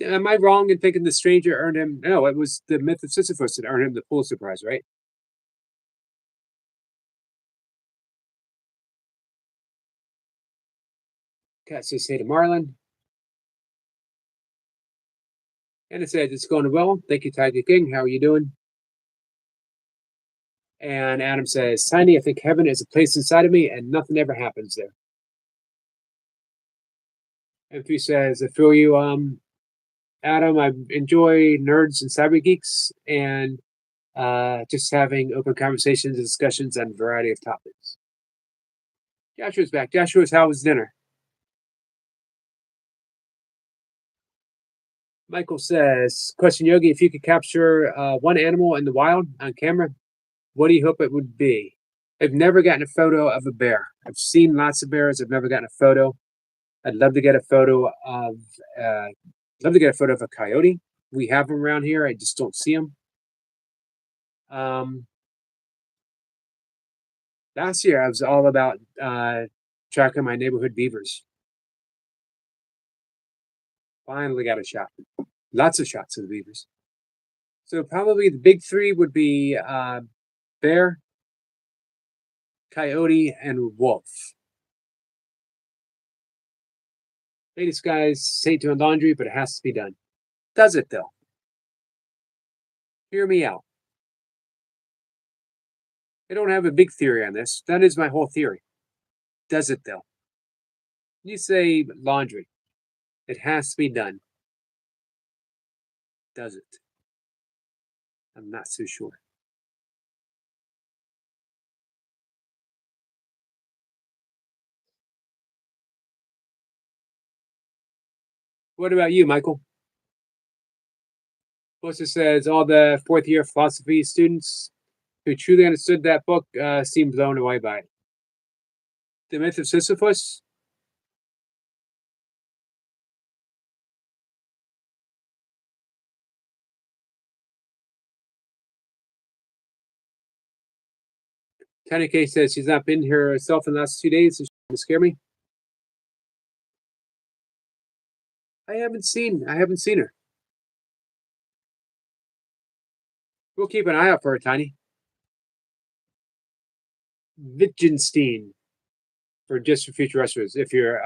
Am I wrong in thinking The Stranger earned him? No, it was the myth of Sisyphus that earned him the Pulitzer Prize, right? Cat says, hey to Marlon. And it says, it's going well. Thank you, Tiger King. How are you doing? And Adam says, Tiny, I think heaven is a place inside of me and nothing ever happens there. M3 says, I feel you, Adam. I enjoy nerds and cyber geeks and just having open conversations and discussions on a variety of topics. Joshua's back. Joshua's, how was dinner? Michael says, question Yogi, if you could capture one animal in the wild on camera, what do you hope it would be? I've never gotten a photo of a bear. I've seen lots of bears. I've never gotten a photo. I'd love to get a photo of a coyote. We have them around here. I just don't see them. Last year I was all about tracking my neighborhood beavers. Finally got a shot. Lots of shots of the beavers. So probably the big three would be bear, coyote, and wolf. Latest guys hate doing laundry, but it has to be done. Does it though? Hear me out. I don't have a big theory on this. That is my whole theory. Does it though? You say laundry. It has to be done. Does it? I'm not so sure. What about you, Michael? Melissa says all the fourth year philosophy students who truly understood that book seemed blown away by it. The Myth of Sisyphus. Tiny K says she's not been here herself in the last 2 days, so she's trying to scare me. I haven't seen her. We'll keep an eye out for her, Tiny. Wittgenstein for just for future wrestlers. If you're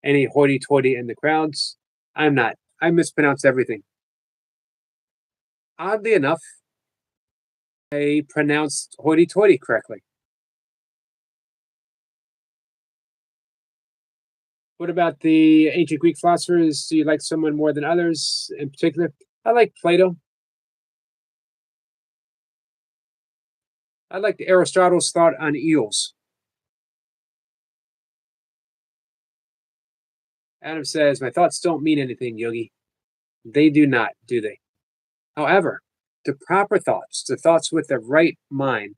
any hoity-toity in the crowds, I'm not. I mispronounce everything. Oddly enough, I pronounced hoity-toity correctly. What about the ancient Greek philosophers? Do you like someone more than others in particular? I like Plato. I like Aristotle's thought on eels. Adam says, my thoughts don't mean anything, Yogi. They do not, do they? However, the proper thoughts, the thoughts with the right mind,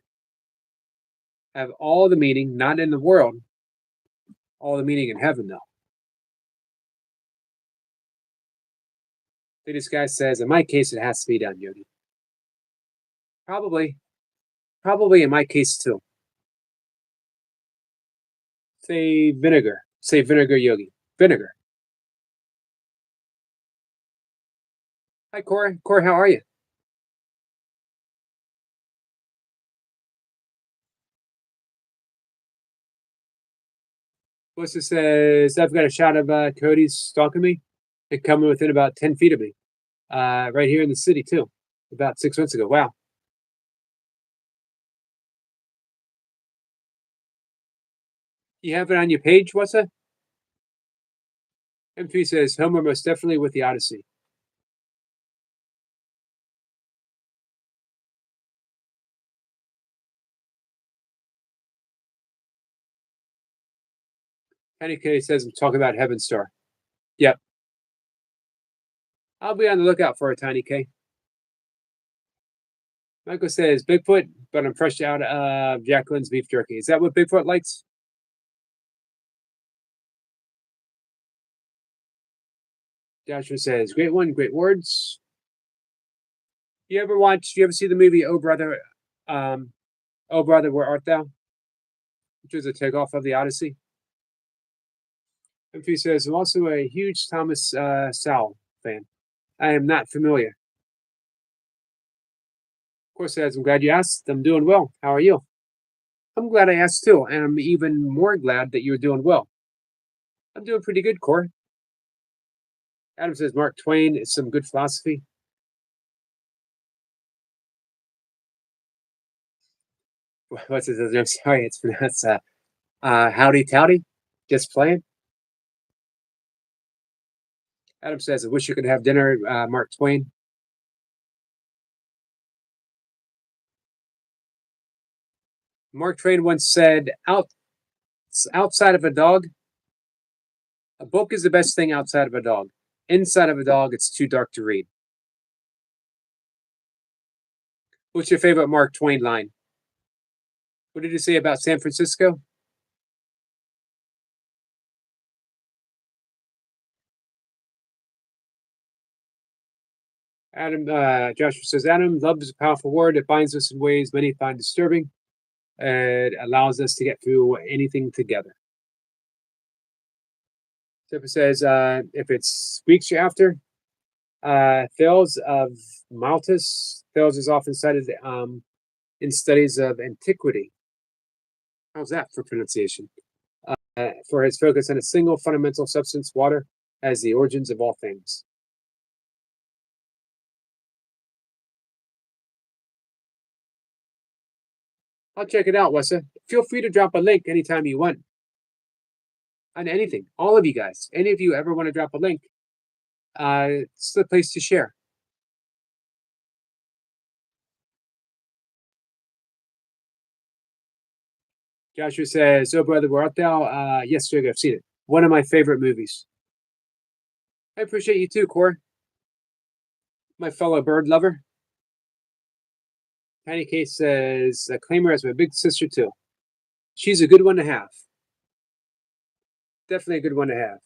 have all the meaning, not in the world, all the meaning in heaven, though. This guy says, in my case, it has to be done, Yogi. Probably. Probably in my case, too. Say vinegar. Say vinegar, Yogi. Vinegar. Hi, Corey. Corey, how are you? Melissa says, I've got a shot of Cody's stalking me and coming within about 10 feet of me. Right here in the city, too. About 6 months ago. Wow. You have it on your page, what's that? MP says, Homer most definitely with the Odyssey. Penny K says, I'm talking about Heaven Star. Yep. I'll be on the lookout for a Tiny K. Michael says, Bigfoot, but I'm fresh out of Jacqueline's beef jerky. Is that what Bigfoot likes? Joshua says, great one, great words. You ever see the movie Oh Brother, Where Art Thou? Which was a takeoff of the Odyssey. MP says, I'm also a huge Thomas Sowell fan. I am not familiar. Of course, says, I'm glad you asked. I'm doing well. How are you? I'm glad I asked too, and I'm even more glad that you're doing well. I'm doing pretty good, Corey. Adam says Mark Twain is some good philosophy. What's his name? Sorry, it's pronounced howdy towdy. Just playing. Adam says, I wish you could have dinner, Mark Twain. Mark Twain once said, outside of a dog, a book is the best thing outside of a dog. Inside of a dog, it's too dark to read. What's your favorite Mark Twain line? What did you say about San Francisco? Joshua says, Adam, love is a powerful word. It binds us in ways many find disturbing. It allows us to get through anything together. Tipper says, if it's Greeks you're after, Thales of Maltus. Thales is often cited in studies of antiquity. How's that for pronunciation? For his focus on a single fundamental substance, water, as the origins of all things. I'll check it out, Wessa. Feel free to drop a link anytime you want on anything. All of you guys, any of you ever want to drop a link, it's the place to share. Joshua says, "Oh brother, where art thou?" Yes, Jake, I've seen it. One of my favorite movies. I appreciate you too, Core, my fellow bird lover. Tiny Case says, Claimer has my big sister too. She's a good one to have. Definitely a good one to have.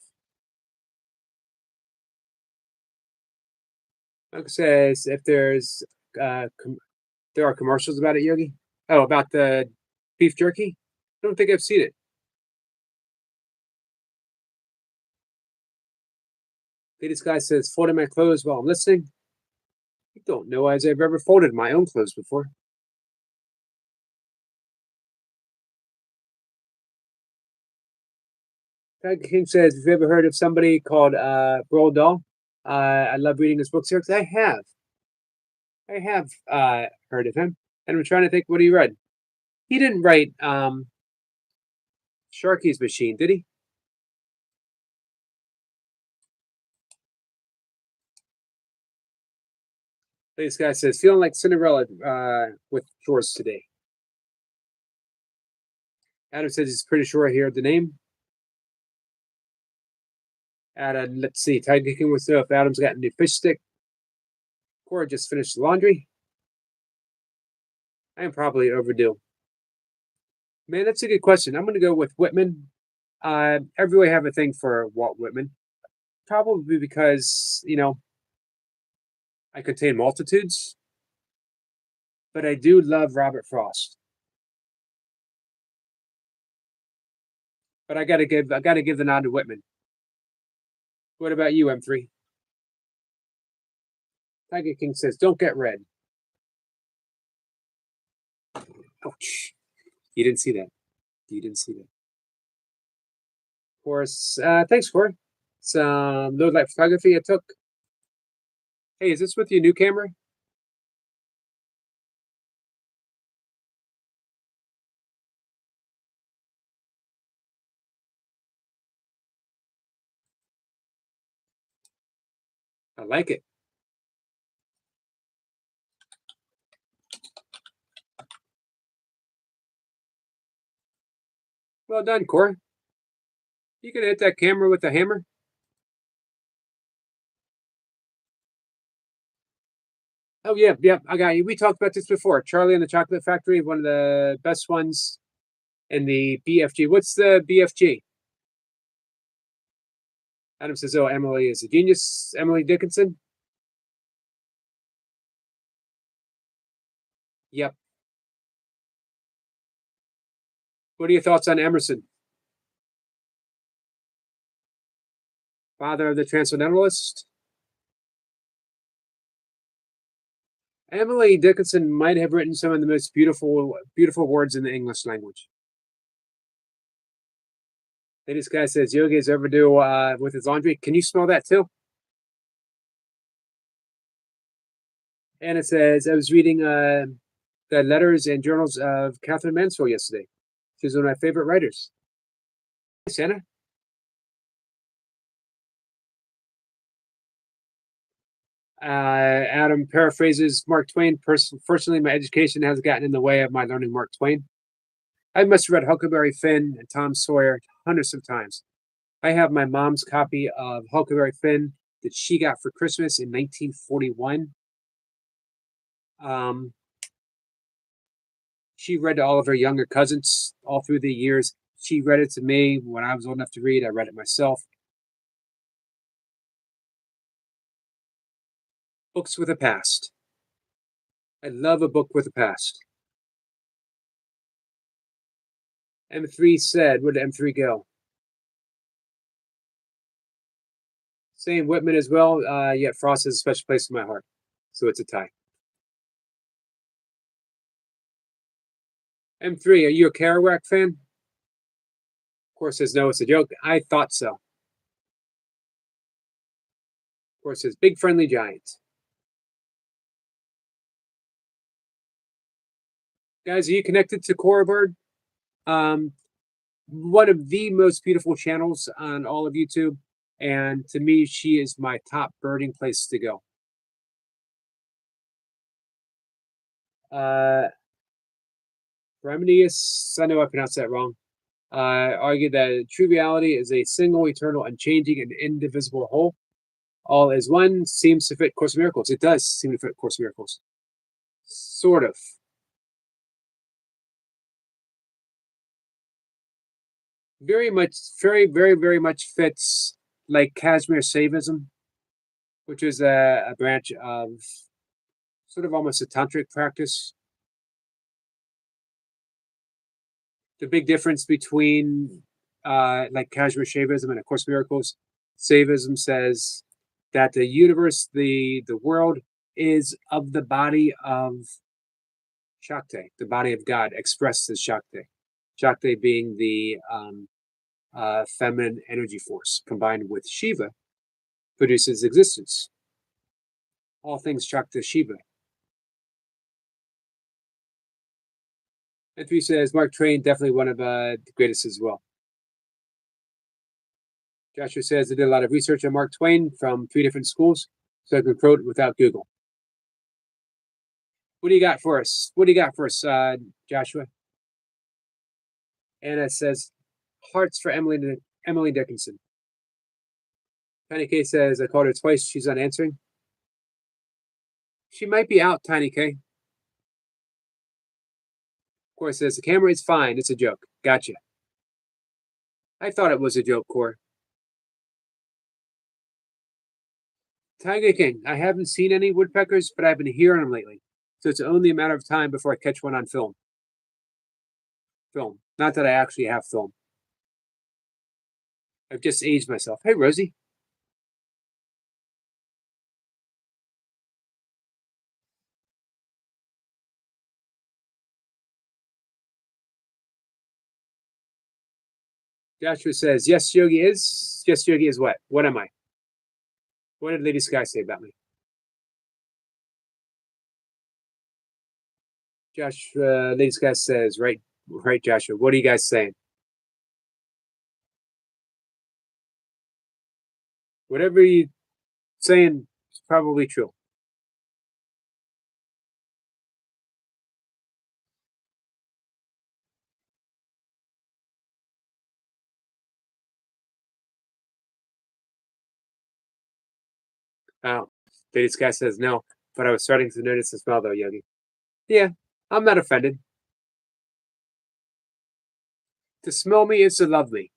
Uncle says, if there's there are commercials about it, Yogi. Oh, about the beef jerky. I don't think I've seen it. Lady Sky says, folding my clothes while I'm listening. I don't know as I've ever folded my own clothes before. Tiger King says, have you ever heard of somebody called Roald Dahl? I love reading his books here because I have. I have heard of him. And I'm trying to think what he read. He didn't write Sharky's Machine, did he? This guy says, feeling like Cinderella with chores today. Adam says he's pretty sure I heard the name. Adam, let's see. Tiger King wants to know if Adam's got a new fish stick. Cora just finished the laundry. I am probably overdue. Man, that's a good question. I'm going to go with Whitman. I really have a thing for Walt Whitman. Probably because, you know, I contain multitudes. But I do love Robert Frost. But I gotta give the nod to Whitman. What about you, M3? Tiger King says, don't get red. Ouch. You didn't see that. You didn't see that. Of course, thanks, Corey. Some low light photography I took. Hey, is this with your new camera? I like it. Well done, Corey. You gonna hit that camera with a hammer? Oh yeah, yeah, I got you. We talked about this before. Charlie and the Chocolate Factory, one of the best ones in the BFG. What's the BFG? Adam says, "Oh, Emily is a genius." Emily Dickinson. Yep. What are your thoughts on Emerson, father of the Transcendentalist? Emily Dickinson might have written some of the most beautiful words in the English language. Then this guy says Yogi is overdue with his laundry. Can you smell that too? And it says I was reading the letters and journals of Catherine Mansfield yesterday. She's one of my favorite writers. Hey, Santa. Adam paraphrases Mark Twain. Personally, my education has gotten in the way of my learning Mark Twain. I must have read Huckleberry Finn and Tom Sawyer hundreds of times. I have my mom's copy of Huckleberry Finn that she got for Christmas in 1941. She read to all of her younger cousins all through the years. She read it to me when I was old enough to read. I read it myself. Books with a past. I love a book with a past. M3 said, where did M3 go? Same Whitman as well, yet Frost has a special place in my heart. So it's a tie. M3, are you a Kerouac fan? Of course, says no, it's a joke. I thought so. Of course, says Big Friendly Giant. Guys, are you connected to Cora Bird? One of the most beautiful channels on all of YouTube. And to me, she is my top birding place to go. Remedius, I know I pronounced that wrong, argued that true reality is a single, eternal, unchanging, and indivisible whole. All as one seems to fit Course of Miracles. It does seem to fit Course of Miracles. Sort of. Very much, very much fits like Kashmir Saivism, which is a branch of sort of almost a tantric practice. The big difference between like Kashmir Shaivism and A Course in Miracles, Saivism says that the universe, the world, is of the body of Shakti, the body of God, expressed as Shakti. Shakti being the feminine energy force combined with Shiva produces existence. All things Shakti Shiva. And three says Mark Twain, definitely one of the greatest as well. Joshua says I did a lot of research on Mark Twain from 3 different schools, so I can quote without Google. What do you got for us? What do you got for us, Joshua? Anna says, hearts for Emily Dickinson. Tiny K says, I called her twice. She's not answering. She might be out, Tiny K. Of course, says, the camera is fine. It's a joke. Gotcha. I thought it was a joke, Core. Tiger King, I haven't seen any woodpeckers, but I've been hearing them lately. So it's only a matter of time before I catch one on film. Not that I actually have film. I've just aged myself. Hey, Rosie. Joshua says, yes, Yogi is. Yes, Yogi is what? What am I? What did Lady Sky say about me? Lady Sky says, right, Joshua. What are you guys saying? Whatever you're saying is probably true. Oh, Lady Sky says no, but I was starting to notice the smell though, Yogi. Yeah, I'm not offended. To smell me is to love me,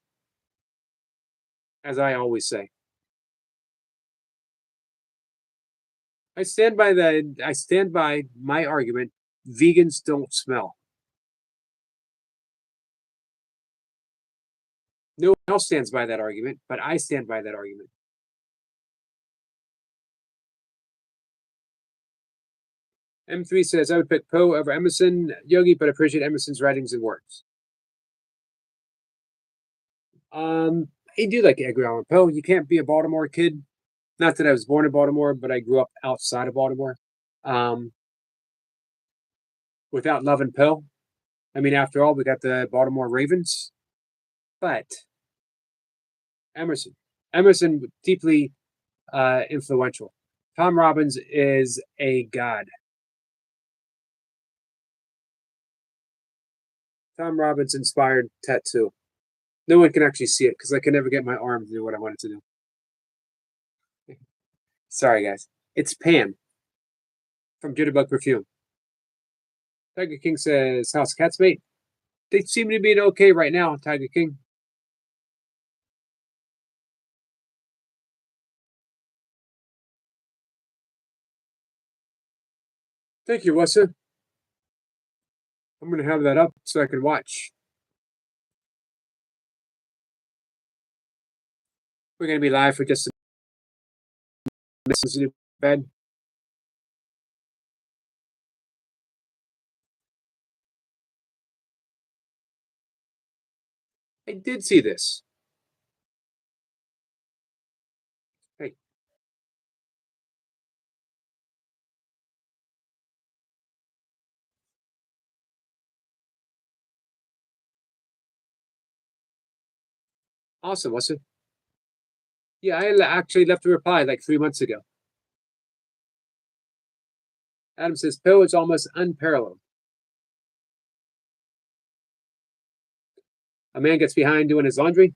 as I always say. I stand by my argument. Vegans don't smell. No one else stands by that argument, but I stand by that argument. M3 says I would pick Poe over Emerson, Yogi, but appreciate Emerson's writings and works. I do like Edgar Allan Poe. You can't be a Baltimore kid. Not that I was born in Baltimore, but I grew up outside of Baltimore. Without loving Poe, I mean, after all, we got the Baltimore Ravens. But Emerson, deeply influential. Tom Robbins is a god. Tom Robbins inspired tattoo. No one can actually see it because I can never get my arm to do what I wanted to do. Sorry, guys. It's Pam from Jitterbug Perfume. Tiger King says, how's cats, mate? They seem to be okay right now, Tiger King. Thank you, Wessa. I'm going to have that up so I can watch. We're going to be live for just a minute. Bed. I did see this. Hey. Awesome, Wessa. Yeah, I actually left a reply like 3 months ago. Adam says, Poe is almost unparalleled. A man gets behind doing his laundry.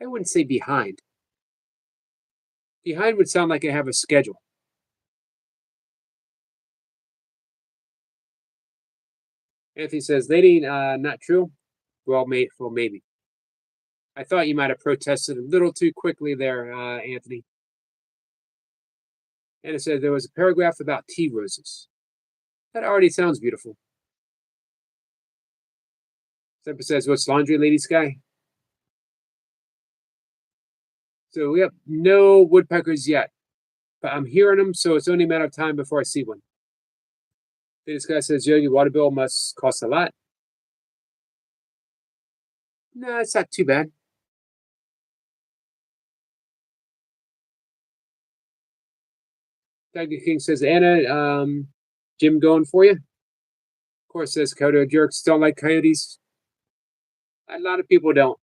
I wouldn't say behind. Behind would sound like I have a schedule. Anthony says, "Lady, not true." Well, maybe. I thought you might have protested a little too quickly there, Anthony. And it said there was a paragraph about tea roses. That already sounds beautiful. Semper says, "What's laundry, Lady Sky?" So we have no woodpeckers yet, but I'm hearing them, so it's only a matter of time before I see one. Lady Sky says, "Yo, your water bill must cost a lot." No, it's not too bad. Tiger King says, "Anna, Jim going for you?" Of course, says Coyote Jerks don't like coyotes. A lot of people don't.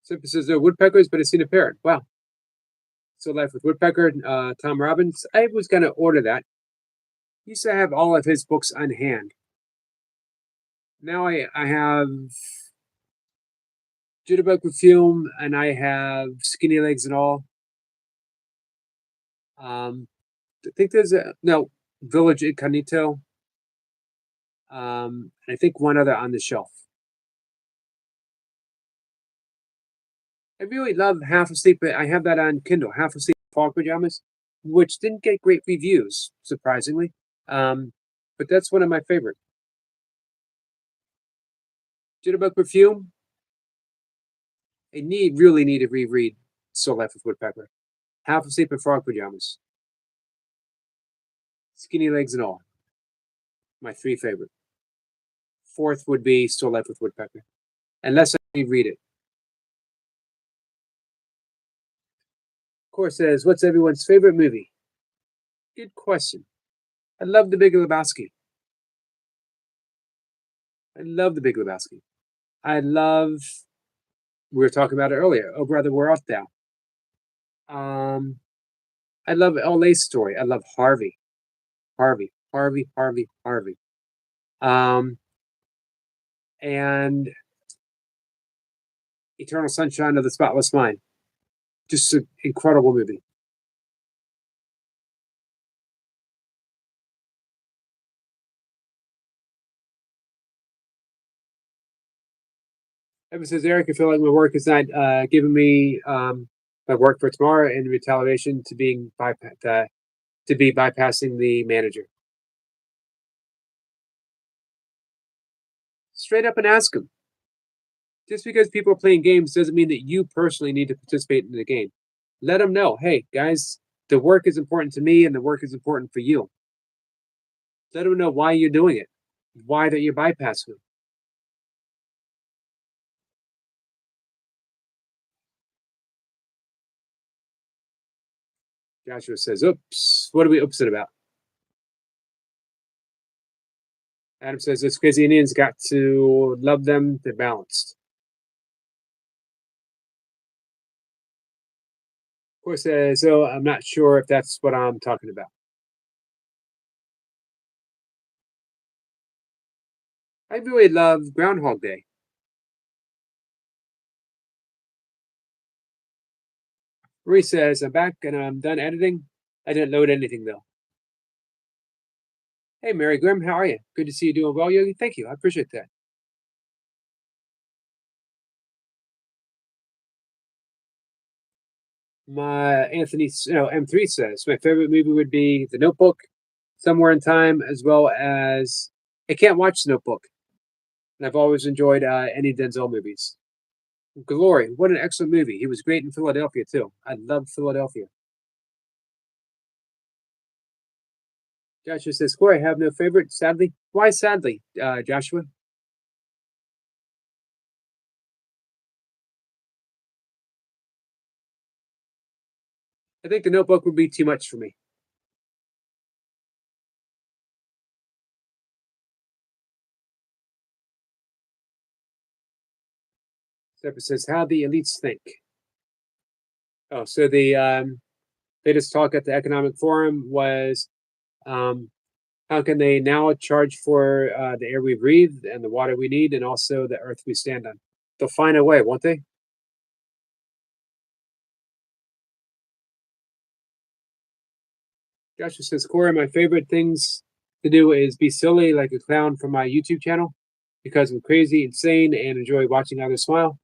Semper says they're woodpeckers, but I've seen a parrot. Wow. So Life with Woodpecker, Tom Robbins. I was going to order that. He used to have all of his books on hand. Now I have Jitterbug Perfume and I have Skinny Legs and All. I think there's Village Incognito. I think one other on the shelf. I really love Half Asleep. I have that on Kindle, Half Asleep Fog Pajamas, which didn't get great reviews, surprisingly. But that's one of my favorite. Jitterbug Perfume. I really need to reread Still Life with Woodpecker. Half Asleep in Frog Pajamas. Skinny Legs and All. My three favorite. Fourth would be Still Life with Woodpecker. Unless I reread it. Of course, says, "What's everyone's favorite movie?" Good question. I love The Big Lebowski. I love The Big Lebowski. I love, we were talking about it earlier, Oh Brother, Where Art Thou? I love L.A.'s Story. I love Harvey. Harvey. Harvey, Harvey, Harvey. And Eternal Sunshine of the Spotless Mind. Just an incredible movie. Ever says, "Eric, I feel like my work is not giving me my work for tomorrow in retaliation to being to be bypassing the manager." Straight up and ask him. Just because people are playing games doesn't mean that you personally need to participate in the game. Let them know, hey guys, the work is important to me and the work is important for you. Let them know why you're doing it, why that you're bypassing them. Joshua says, "Oops, what are we upset about?" Adam says, "It's crazy Indians got to love them. They're balanced." Of course, so I'm not sure if that's what I'm talking about. I really love Groundhog Day. Marie says, "I'm back and I'm done editing. I didn't load anything though." Hey, Mary Grimm, how are you? Good to see you doing well, Yogi. Thank you. I appreciate that. My Anthony, M3 says my favorite movie would be The Notebook, Somewhere in Time, as well as I can't watch The Notebook, and I've always enjoyed any Denzel movies. Glory, what an excellent movie! He was great in Philadelphia too. I love Philadelphia. Joshua says, "Corey, I have no favorite. Sadly, why sadly, Joshua?" I think The Notebook would be too much for me. Zephyr says, "How the elites think." Oh, so the latest talk at the Economic Forum was how can they now charge for the air we breathe and the water we need and also the earth we stand on? They'll find a way, won't they? Joshua says, Corey, my favorite things to do is be silly like a clown from my YouTube channel because I'm crazy, insane, and enjoy watching others smile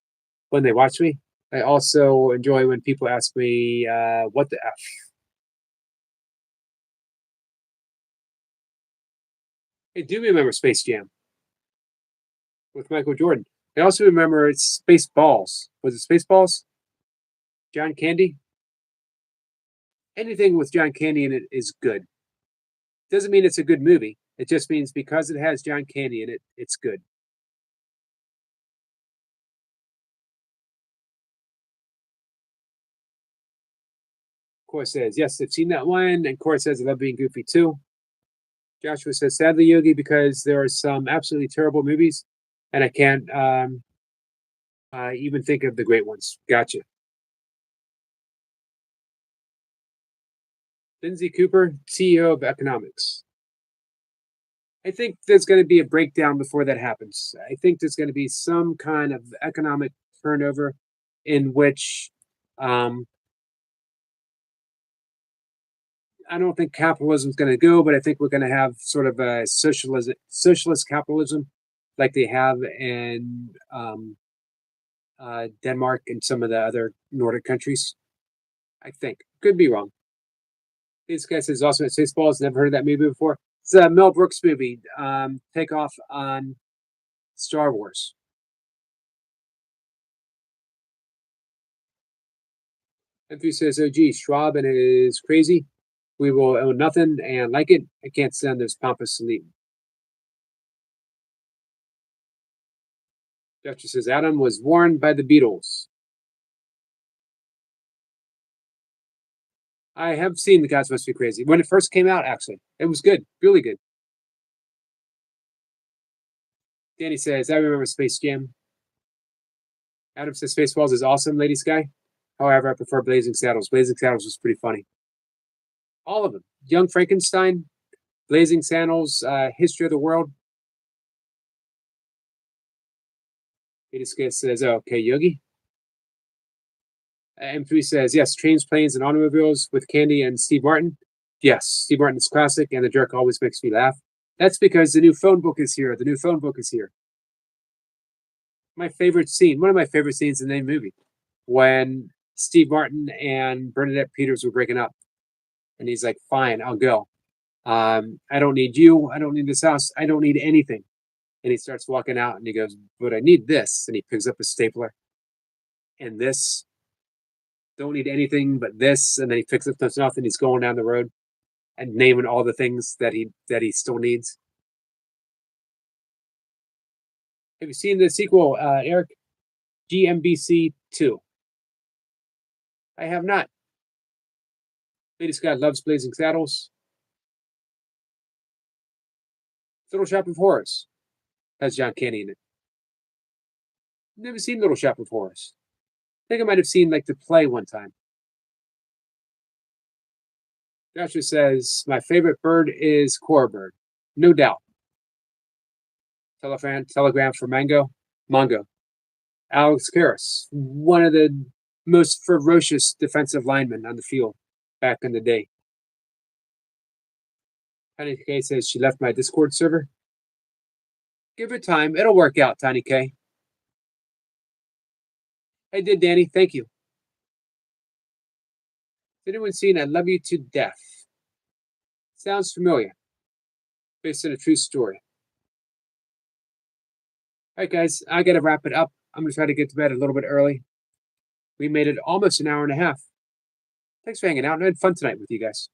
when they watch me. I also enjoy when people ask me, what the F? I do remember Space Jam with Michael Jordan. I also remember it's Spaceballs. Was it Spaceballs? John Candy? Anything with John Candy in it is good. Doesn't mean it's a good movie. It just means because it has John Candy in it, it's good. Cora says, yes, I've seen that one. And Cora says, I love being goofy too. Joshua says, sadly, Yogi, because there are some absolutely terrible movies and I can't even think of the great ones. Gotcha. Lindsay Cooper, CEO of Economics. I think there's going to be a breakdown before that happens. I think there's going to be some kind of economic turnover in which um, I don't think capitalism is going to go, but I think we're going to have sort of a socialist capitalism like they have in Denmark and some of the other Nordic countries. I think. Could be wrong. This guy says also at Spaceballs. Never heard of that movie before. It's a Mel Brooks movie. Takeoff on Star Wars. Anthony says, "Oh, gee, Schwab and his crazy. We will own nothing and like it. I can't stand this pompous elite." Duchess says, "Adam was warned by the Beatles." I have seen The Gods Must Be Crazy when it first came out. Actually, it was good, really good. Danny says, "I remember Space Jam." Adam says, "Spaceballs is awesome, Lady Sky. However, I prefer Blazing Saddles. Blazing Saddles was pretty funny. All of them. Young Frankenstein, Blazing Saddles, History of the World." Lady Sky says, "Oh, okay, Yogi." M3 says, yes, trains, planes, and automobiles with Candy and Steve Martin. Yes, Steve Martin is classic, and the jerk always makes me laugh. That's because the new phone book is here. The new phone book is here. My favorite scene, one of my favorite scenes in the movie, when Steve Martin and Bernadette Peters were breaking up, and he's like, "Fine, I'll go. I don't need you. I don't need this house. I don't need anything." And he starts walking out, and he goes, "But I need this." And he picks up a stapler, and this. Don't need anything but this, and then he picks up stuff, and he's going down the road and naming all the things that he still needs. Have you seen the sequel, Eric? GMBC 2. I have not. Lady Scott loves Blazing Saddles. Little Shop of Horrors has John Candy in it. Never seen Little Shop of Horrors. I think I might have seen like the play one time. Joshua says, my favorite bird is Cora Bird. No doubt. Telegram for Mango. Mongo. Alex Karras, one of the most ferocious defensive linemen on the field back in the day. Tiny K says she left my Discord server. Give it time. It'll work out, Tiny K. I did, Danny. Thank you. Has anyone seen I Love You to Death? Sounds familiar. Based on a true story. All right, guys, I got to wrap it up. I'm going to try to get to bed a little bit early. We made it almost an hour and a half. Thanks for hanging out. I had fun tonight with you guys.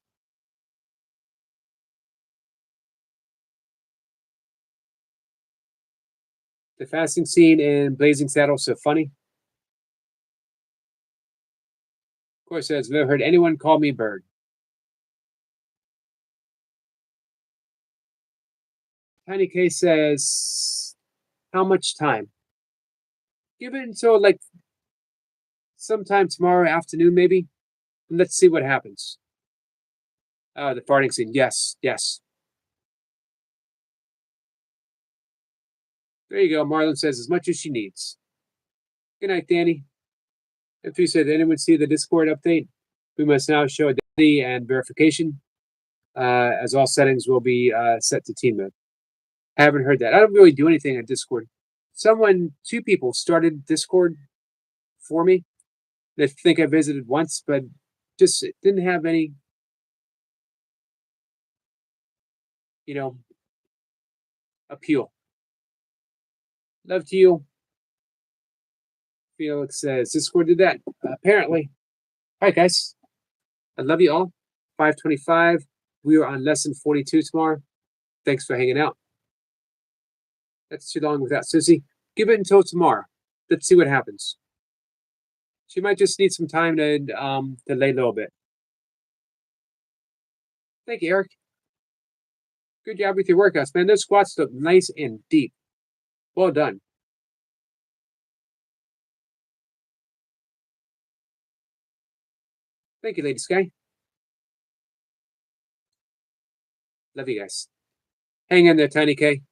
The fasting scene in Blazing Saddles so funny. Of course, I've never heard anyone call me Bird. Tiny K says, how much time? Give it until like sometime tomorrow afternoon, maybe. And let's see what happens. The farting scene. Yes, yes. There you go. Marlon says as much as she needs. Good night, Danny. If you said anyone see the Discord update, we must now show identity and verification. as all settings will be set to team mode. I haven't heard that. I don't really do anything on Discord. Two people started Discord for me. They think I visited once, but just didn't have any, you know, appeal. Love to you. Felix says Discord did that. Apparently. All right, guys. I love you all. 525. We are on lesson 42 tomorrow. Thanks for hanging out. That's too long without Sissy. Give it until tomorrow. Let's see what happens. She might just need some time to lay low a bit. Thank you, Eric. Good job with your workouts, man. Those squats look nice and deep. Well done. Thank you, Lady Sky. Love you guys. Hang in there, Tiny K.